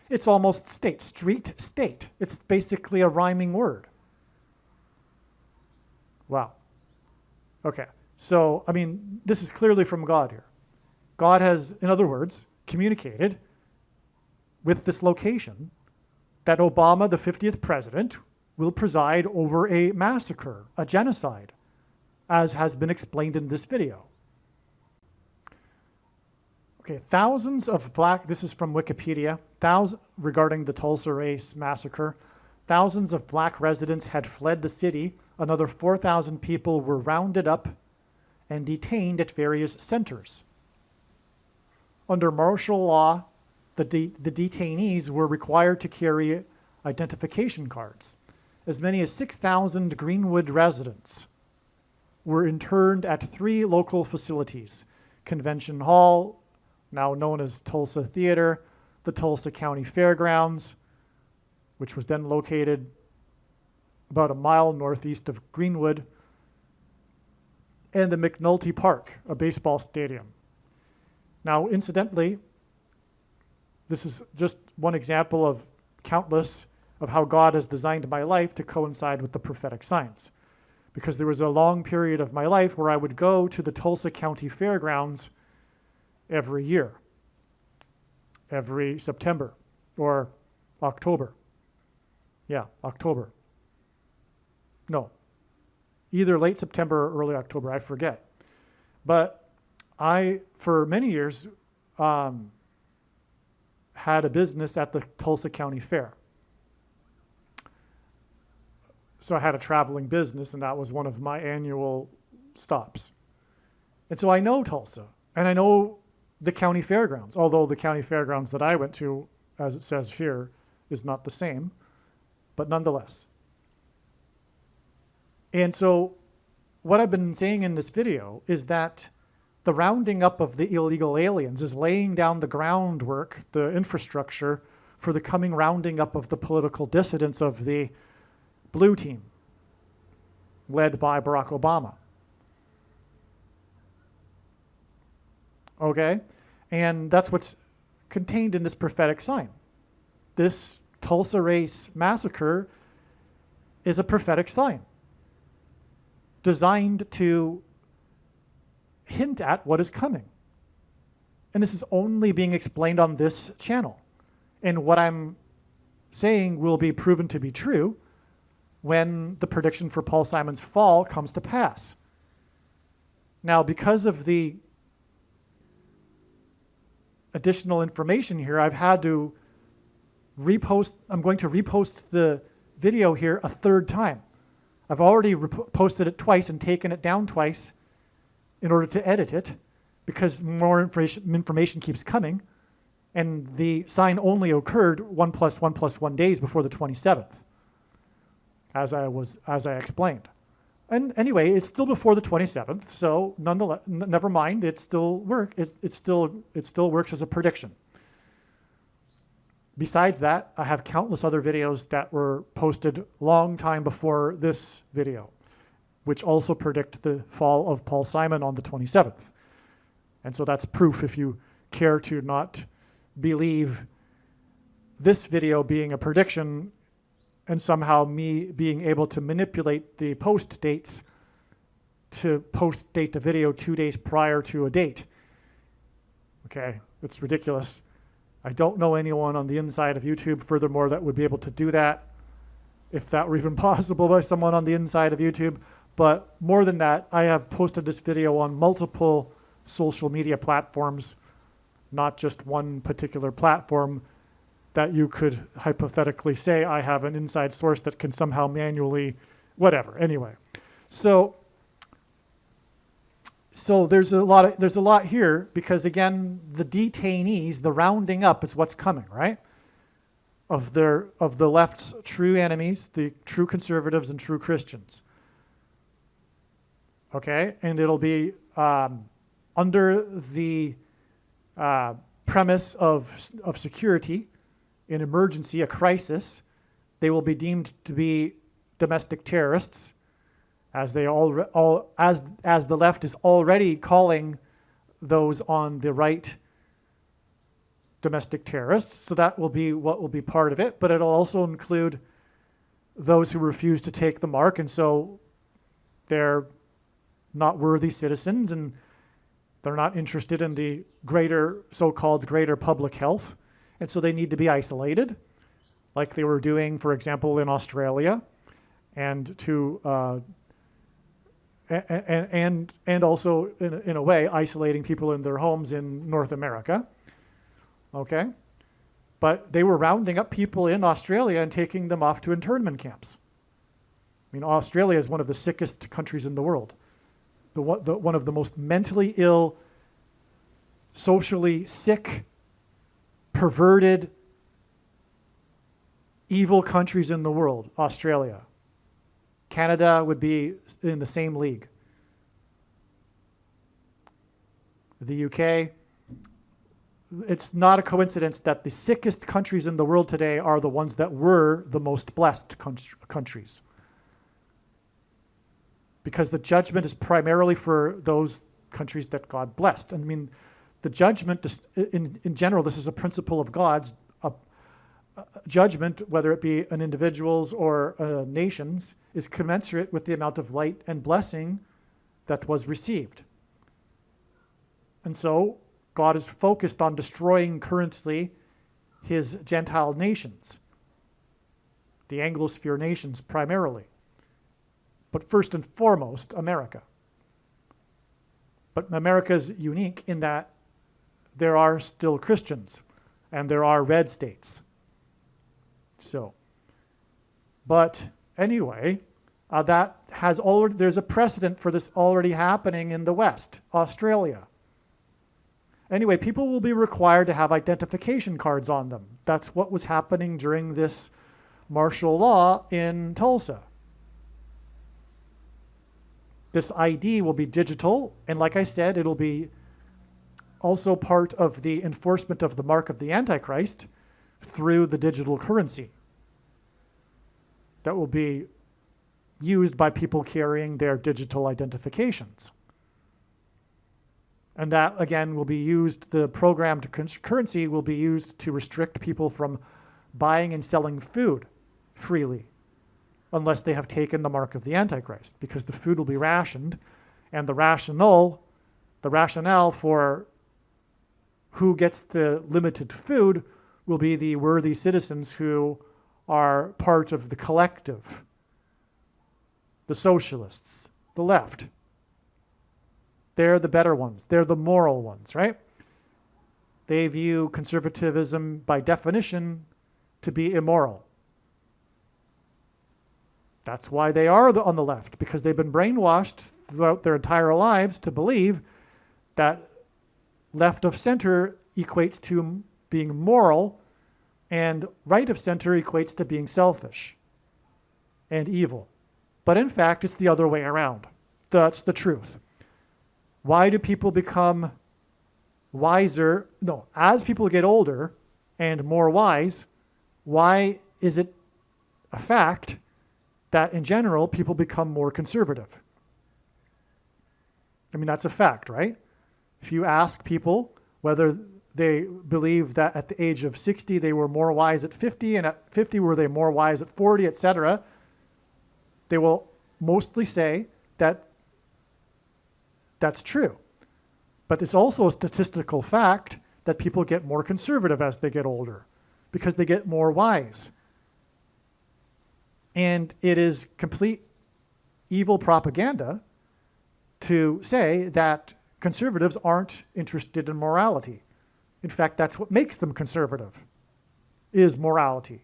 It's almost state. Street, state. It's basically a rhyming word. Wow. Okay. So, I mean, this is clearly from God here. God has, in other words, communicated with this location that Obama, the 50th president, will preside over a massacre, a genocide, as has been explained in this video. Okay, thousands of this is from Wikipedia, regarding the Tulsa Race massacre, thousands of black residents had fled the city. Another 4,000 people were rounded up and detained at various centers. Under martial law, the detainees were required to carry identification cards. As many as 6,000 Greenwood residents were interned at 3 local facilities: Convention Hall, now known as Tulsa Theater, the Tulsa County Fairgrounds, which was then located about a mile northeast of Greenwood, and the McNulty Park, a baseball stadium. Now, incidentally, this is just one example of countless of how God has designed my life to coincide with the prophetic signs. Because there was a long period of my life where I would go to the Tulsa County Fairgrounds every year, every September or October. Yeah, October. No, either late September or early October, I forget. But I, for many years, had a business at the Tulsa County Fair. So I had a traveling business, and that was one of my annual stops. And so I know Tulsa, and I know the county fairgrounds, although the county fairgrounds that I went to, as it says here, is not the same, but nonetheless. And so what I've been saying in this video is that the rounding up of the illegal aliens is laying down the groundwork, the infrastructure, for the coming rounding up of the political dissidents of the blue team, led by Barack Obama. Okay? And that's what's contained in this prophetic sign. This Tulsa race massacre is a prophetic sign designed to hint at what is coming. And this is only being explained on this channel. And what I'm saying will be proven to be true when the prediction for Paul Simon's fall comes to pass. Now, because of the additional information here, I've had to repost. I'm going to repost the video here a third time. I've already posted it twice and taken it down twice in order to edit it, because more information keeps coming, and the sign only occurred 1 + 1 + 1 days before the 27th, as I explained. And anyway, it's still before the 27th, so nonetheless, never mind. It still works as a prediction. Besides that, I have countless other videos that were posted long time before this video, which also predict the fall of Paul Simon on the 27th. And so that's proof, if you care to not believe this video being a prediction and somehow me being able to manipulate the post dates to post date the video 2 days prior to a date. Okay, it's ridiculous. I don't know anyone on the inside of YouTube, furthermore, that would be able to do that, if that were even possible by someone on the inside of YouTube. But more than that, I have posted this video on multiple social media platforms, not just one particular platform that you could hypothetically say I have an inside source that can somehow manually, whatever. Anyway, so there's a lot here, because again, the detainees, the rounding up is what's coming, right? Of the left's true enemies, the true conservatives and true Christians. Okay, and it'll be under the premise of security, in emergency, a crisis. They will be deemed to be domestic terrorists, as they as the left is already calling those on the right domestic terrorists. So that will be what will be part of it, but it'll also include those who refuse to take the mark, and so they're not worthy citizens, and they're not interested in the so-called greater public health, and so they need to be isolated, like they were doing, for example, in Australia, and and also in a way isolating people in their homes in North America. Okay, But they were rounding up people in Australia and taking them off to internment camps. I mean, Australia is one of the sickest countries in the world. One of the most mentally ill, socially sick, perverted, evil countries in the world, Australia. Canada would be in the same league. The UK, it's not a coincidence that the sickest countries in the world today are the ones that were the most blessed countries. Because the judgment is primarily for those countries that God blessed. I mean, the judgment, in general, this is a principle of God's judgment, whether it be an individual's or nation's, is commensurate with the amount of light and blessing that was received. And so God is focused on destroying currently his Gentile nations, the Anglosphere nations primarily, but first and foremost, America. But America is unique in that there are still Christians and there are red states. So, but anyway, there's a precedent for this already happening in the West, Australia. Anyway, people will be required to have identification cards on them. That's what was happening during this martial law in Tulsa. This ID will be digital, and like I said, it'll be also part of the enforcement of the mark of the Antichrist through the digital currency that will be used by people carrying their digital identifications. And that, again, will be used, the programmed currency will be used to restrict people from buying and selling food freely unless they have taken the mark of the Antichrist, because the food will be rationed, and the rationale for who gets the limited food will be the worthy citizens who are part of the collective, the socialists, the left. They're the better ones. They're the moral ones, right? They view conservatism by definition to be immoral. That's why they are on the left, because they've been brainwashed throughout their entire lives to believe that left of center equates to being moral and right of center equates to being selfish and evil. But in fact, it's the other way around. That's the truth. Why do people become wiser? No, as people get older and more wise, why is it a fact that in general people become more conservative? I mean, that's a fact, right? If you ask people whether they believe that at the age of 60 they were more wise at 50, and at 50 were they more wise at 40, etc., they will mostly say that that's true. But it's also a statistical fact that people get more conservative as they get older because they get more wise. And it is complete evil propaganda to say that conservatives aren't interested in morality. In fact, that's what makes them conservative, is morality.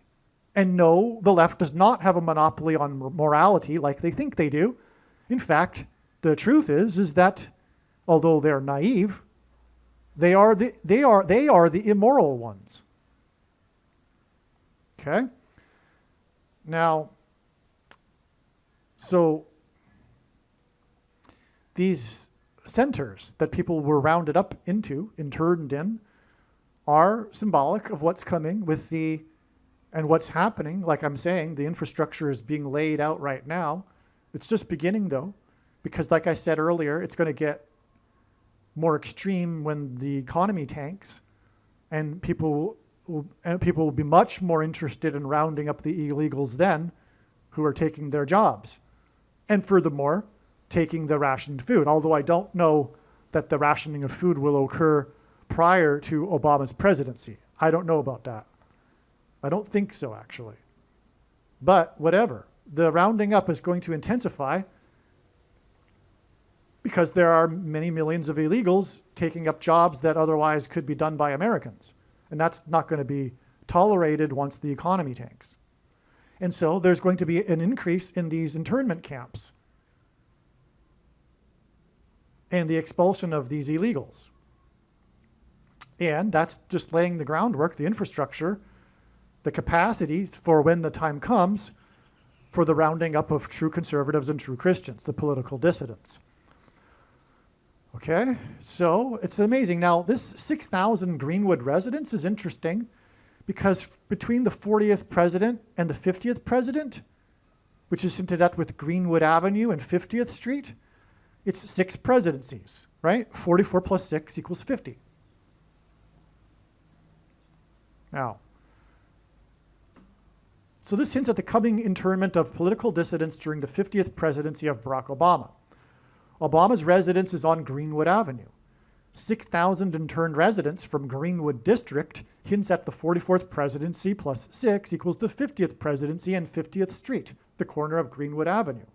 And no, the left does not have a monopoly on morality like they think they do. In fact, the truth is that although they're naive, they are the immoral ones. Okay? Now, so these centers that people were rounded up into, interned in, are symbolic of what's coming with and what's happening. Like I'm saying, the infrastructure is being laid out right now. It's just beginning though, because like I said earlier, it's going to get more extreme when the economy tanks, and people will be much more interested in rounding up the illegals then who are taking their jobs. And furthermore, taking the rationed food, although I don't know that the rationing of food will occur prior to Obama's presidency. I don't know about that. I don't think so, actually. But whatever. The rounding up is going to intensify because there are many millions of illegals taking up jobs that otherwise could be done by Americans. And that's not going to be tolerated once the economy tanks. And so there's going to be an increase in these internment camps and the expulsion of these illegals. And that's just laying the groundwork, the infrastructure, the capacity for when the time comes for the rounding up of true conservatives and true Christians, the political dissidents. Okay, so it's amazing. Now, this 6,000 Greenwood residents is interesting because between the 40th president and the 50th president, which is hinted at with Greenwood Avenue and 50th Street, it's 6 presidencies, right? 44 plus 6 equals 50. Now, so this hints at the coming internment of political dissidents during the 50th presidency of Barack Obama. Obama's residence is on Greenwood Avenue. 6,000 interned residents from Greenwood District hints at the 44th presidency plus 6 equals the 50th presidency and 50th Street, the corner of Greenwood Avenue.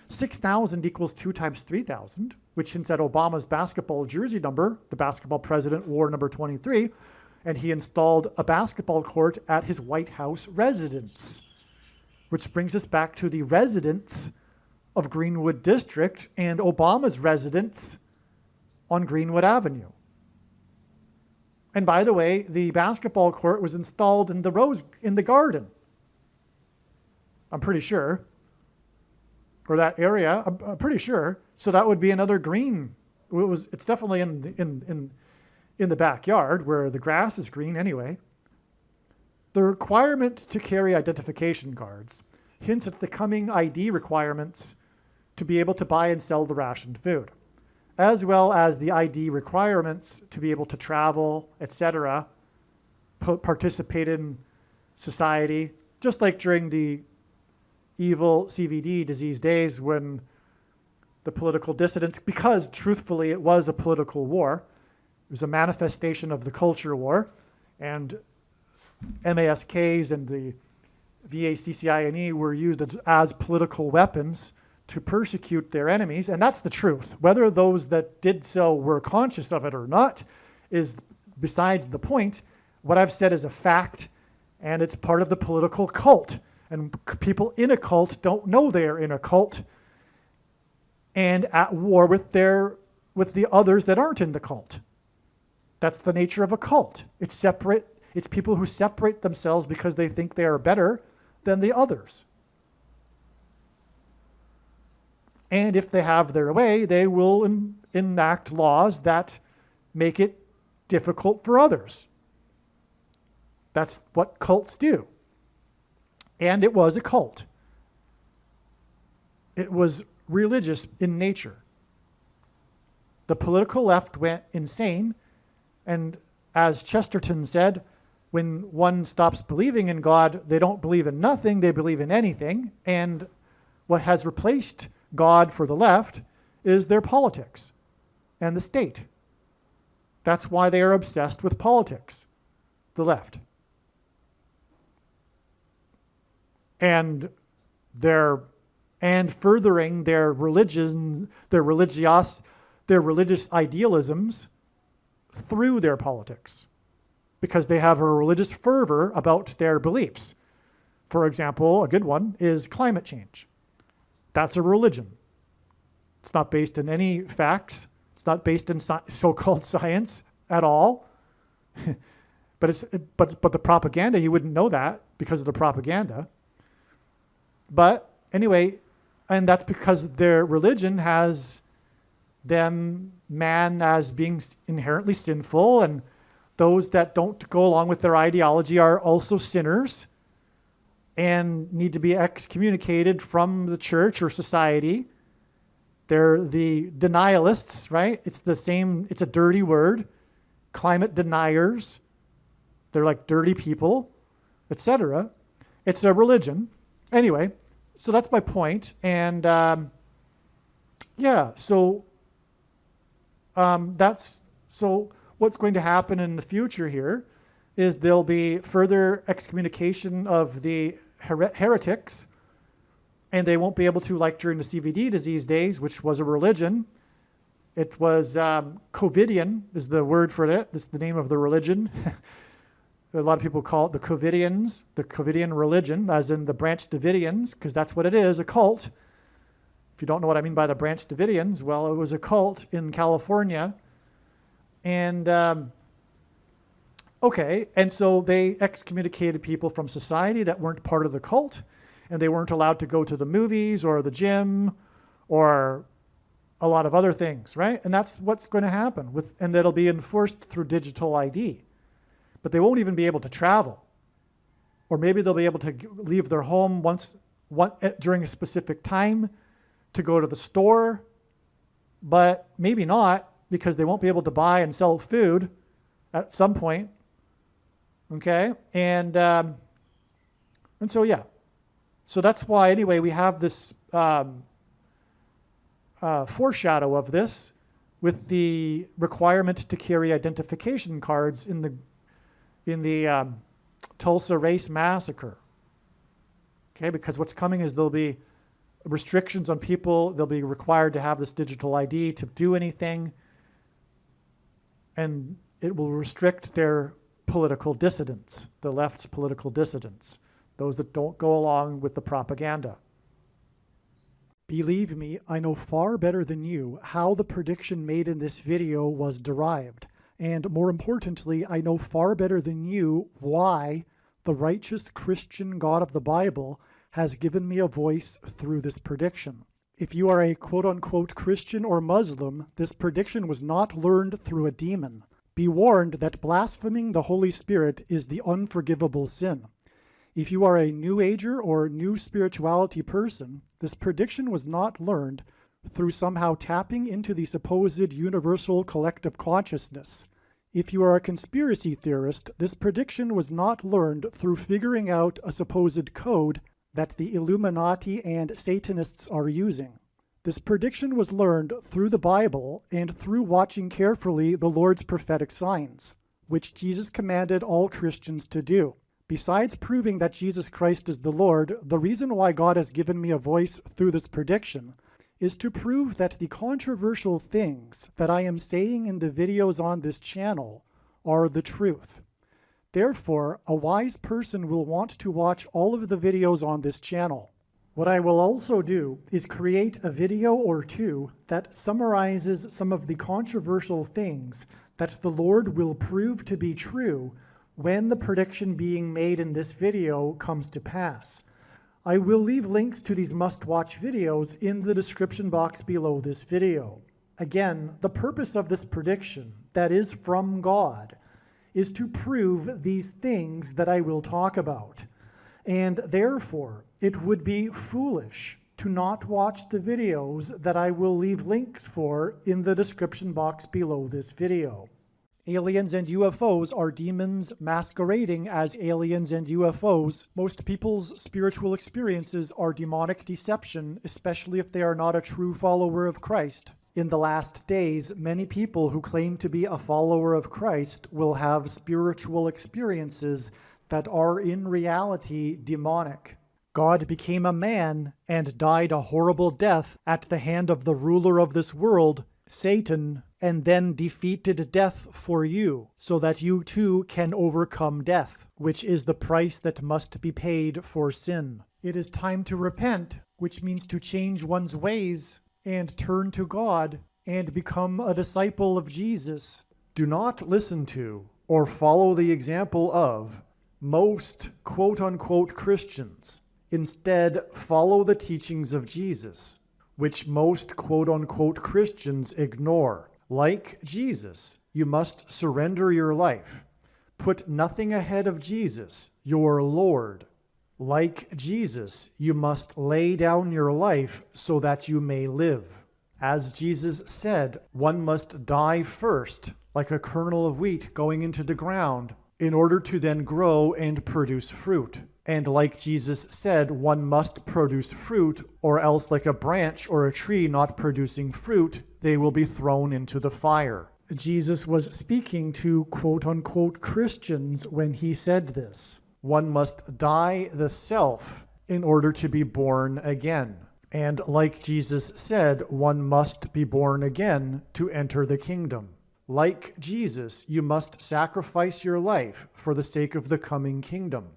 6,000 equals 2 times 3,000, which hints at Obama's basketball jersey number. The basketball president wore number 23, and he installed a basketball court at his White House residence, which brings us back to the residence of Greenwood District and Obama's residence on Greenwood Avenue. And by the way, the basketball court was installed in the garden. I'm pretty sure. Or that area, I'm pretty sure. So that would be another green. It's definitely in the backyard where the grass is green anyway. The requirement to carry identification cards hints at the coming ID requirements to be able to buy and sell the rationed food, as well as the ID requirements to be able to travel, etc., participate in society, just like during the evil CVD disease days when the political dissidents, because truthfully it was a political war, it was a manifestation of the culture war, and MASKs and the VACCINE were used as political weapons to persecute their enemies, and that's the truth. Whether those that did so were conscious of it or not is besides the point. What I've said is a fact, and it's part of the political cult. And people in a cult don't know they're in a cult and at war with the others that aren't in the cult. That's the nature of a cult. It's separate. It's people who separate themselves because they think they are better than the others. And if they have their way, they will enact laws that make it difficult for others. That's what cults do. And it was a cult. It was religious in nature. The political left went insane, and as Chesterton said, when one stops believing in God, they don't believe in nothing, they believe in anything. And what has replaced God for the left is their politics and the state. That's why they are obsessed with politics, the left. And furthering their religion, their religious idealisms through their politics, because they have a religious fervor about their beliefs. For example, a good one is climate change. That's a religion. It's not based in any facts. It's not based in so-called science at all. But the propaganda, you wouldn't know that because of the propaganda. But anyway, and that's because their religion has man as being inherently sinful, and those that don't go along with their ideology are also sinners and need to be excommunicated from the church or society. They're the denialists, right? It's a dirty word. Climate deniers. They're like dirty people, etc. It's a religion. Anyway, so that's my point. And so what's going to happen in the future here is there'll be further excommunication of the heretics, and they won't be able to, like during the CVD disease days, which was a religion. It was Covidian is the word for it. This is the name of the religion. A lot of people call it the Covidians, the Covidian religion, as in the Branch Davidians, because that's what it is, a cult. If you don't know what I mean by the Branch Davidians, well, it was a cult in California. And, and so they excommunicated people from society that weren't part of the cult, and they weren't allowed to go to the movies or the gym or a lot of other things, right? And that's what's going to happen, and that'll be enforced through digital ID. But they won't even be able to travel. Or maybe they'll be able to leave their home during a specific time to go to the store, but maybe not, because they won't be able to buy and sell food at some point. Okay? And so, yeah. So that's why, anyway, we have this foreshadow of this with the requirement to carry identification cards in the Tulsa race massacre. Okay, because what's coming is there'll be restrictions on people. They'll be required to have this digital ID to do anything, and it will restrict their political dissidents, the left's political dissidents, those that don't go along with the propaganda. Believe me, I know far better than you how the prediction made in this video was derived. And more importantly, I know far better than you why the righteous Christian God of the Bible has given me a voice through this prediction. If you are a quote-unquote Christian or Muslim, this prediction was not learned through a demon. Be warned that blaspheming the Holy Spirit is the unforgivable sin. If you are a New Ager or New Spirituality person, this prediction was not learned through somehow tapping into the supposed universal collective consciousness. If you are a conspiracy theorist, this prediction was not learned through figuring out a supposed code that the Illuminati and Satanists are using. This prediction was learned through the Bible and through watching carefully the Lord's prophetic signs, which Jesus commanded all Christians to do. Besides proving that Jesus Christ is the Lord, the reason why God has given me a voice through this prediction is to prove that the controversial things that I am saying in the videos on this channel are the truth. Therefore, a wise person will want to watch all of the videos on this channel. What I will also do is create a video or two that summarizes some of the controversial things that the Lord will prove to be true when the prediction being made in this video comes to pass. I will leave links to these must-watch videos in the description box below this video. Again, the purpose of this prediction, that is from God, is to prove these things that I will talk about. And therefore, it would be foolish to not watch the videos that I will leave links for in the description box below this video. Aliens and UFOs are demons masquerading as aliens and UFOs. Most people's spiritual experiences are demonic deception, especially if they are not a true follower of Christ. In the last days, many people who claim to be a follower of Christ will have spiritual experiences that are in reality demonic. God became a man and died a horrible death at the hand of the ruler of this world, Satan, and then defeated death for you, so that you too can overcome death, which is the price that must be paid for sin. It is time to repent, which means to change one's ways and turn to God and become a disciple of Jesus. Do not listen to or follow the example of most quote-unquote Christians. Instead, follow the teachings of Jesus, which most quote-unquote Christians ignore. Like Jesus, you must surrender your life. Put nothing ahead of Jesus, your Lord. Like Jesus, you must lay down your life so that you may live. As Jesus said, one must die first, like a kernel of wheat going into the ground, in order to then grow and produce fruit. And like Jesus said, one must produce fruit, or else like a branch or a tree not producing fruit, they will be thrown into the fire. Jesus was speaking to quote-unquote Christians when he said this. One must die the self in order to be born again. And like Jesus said, one must be born again to enter the kingdom. Like Jesus, you must sacrifice your life for the sake of the coming kingdom.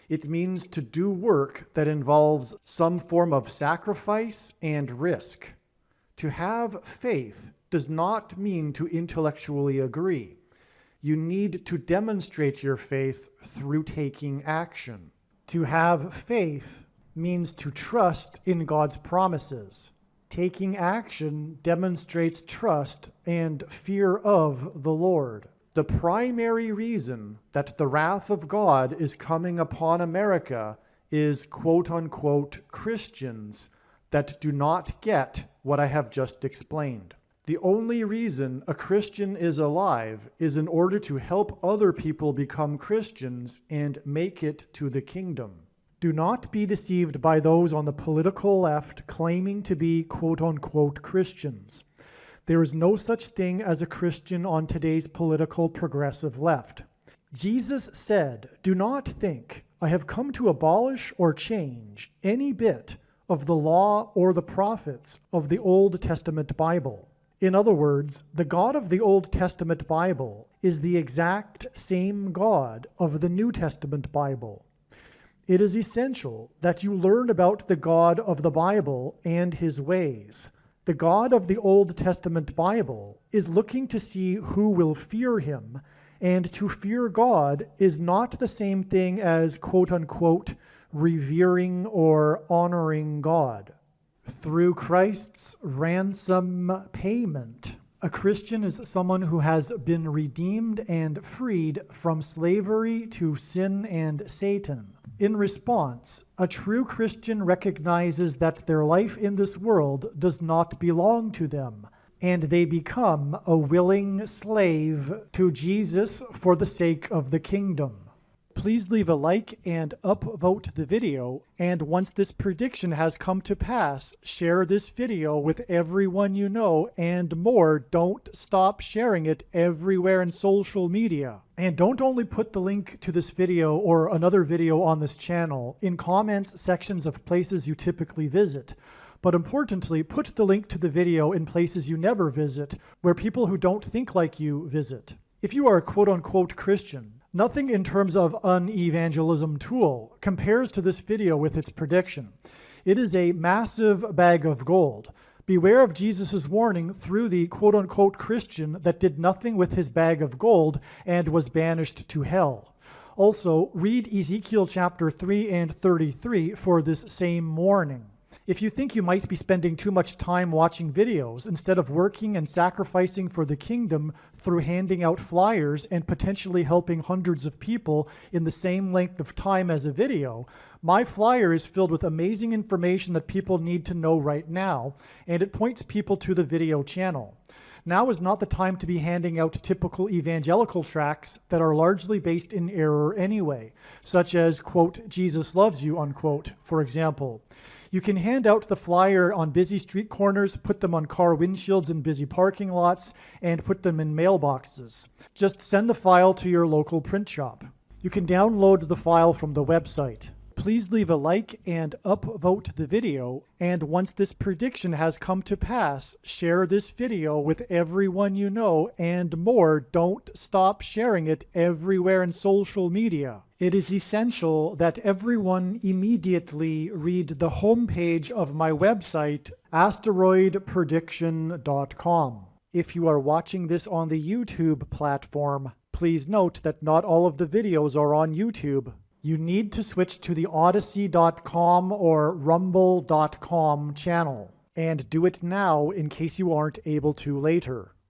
It means to do work that involves some form of sacrifice and risk. To have faith does not mean to intellectually agree. You need to demonstrate your faith through taking action. To have faith means to trust in God's promises. Taking action demonstrates trust and fear of the Lord. The primary reason that the wrath of God is coming upon America is quote-unquote Christians that do not get what I have just explained. The only reason a Christian is alive is in order to help other people become Christians and make it to the kingdom. Do not be deceived by those on the political left claiming to be quote-unquote Christians. There is no such thing as a Christian on today's political progressive left. Jesus said, "Do not think I have come to abolish or change any bit of the law or the prophets of the Old Testament Bible." In other words, the God of the Old Testament Bible is the exact same God of the New Testament Bible. It is essential that you learn about the God of the Bible and his ways. The God of the Old Testament Bible is looking to see who will fear him, and to fear God is not the same thing as quote-unquote revering or honoring God. Through Christ's ransom payment, a Christian is someone who has been redeemed and freed from slavery to sin and Satan. In response, a true Christian recognizes that their life in this world does not belong to them, and they become a willing slave to Jesus for the sake of the kingdom. Please leave a like and upvote the video, and once this prediction has come to pass, share this video with everyone you know, and more, don't stop sharing it everywhere in social media. And don't only put the link to this video or another video on this channel in comments sections of places you typically visit, but importantly, put the link to the video in places you never visit, where people who don't think like you visit. If you are a quote-unquote Christian, nothing in terms of an evangelism tool compares to this video with its prediction. It is a massive bag of gold. Beware of Jesus' warning through the quote-unquote Christian that did nothing with his bag of gold and was banished to hell. Also, read Ezekiel chapter 3 and 33 for this same warning. If you think you might be spending too much time watching videos instead of working and sacrificing for the kingdom through handing out flyers and potentially helping hundreds of people in the same length of time as a video, my flyer is filled with amazing information that people need to know right now, and it points people to the video channel. Now is not the time to be handing out typical evangelical tracts that are largely based in error anyway, such as, quote, Jesus loves you, unquote, for example. You can hand out the flyer on busy street corners, put them on car windshields in busy parking lots, and put them in mailboxes. Just send the file to your local print shop. You can download the file from the website. Please leave a like and upvote the video, and once this prediction has come to pass, share this video with everyone you know, and more, don't stop sharing it everywhere in social media. It is essential that everyone immediately read the homepage of my website, asteroidprediction.com. If you are watching this on the YouTube platform, please note that not all of the videos are on YouTube. You need to switch to the Odyssey.com or Rumble.com channel, and do it now in case you aren't able to later.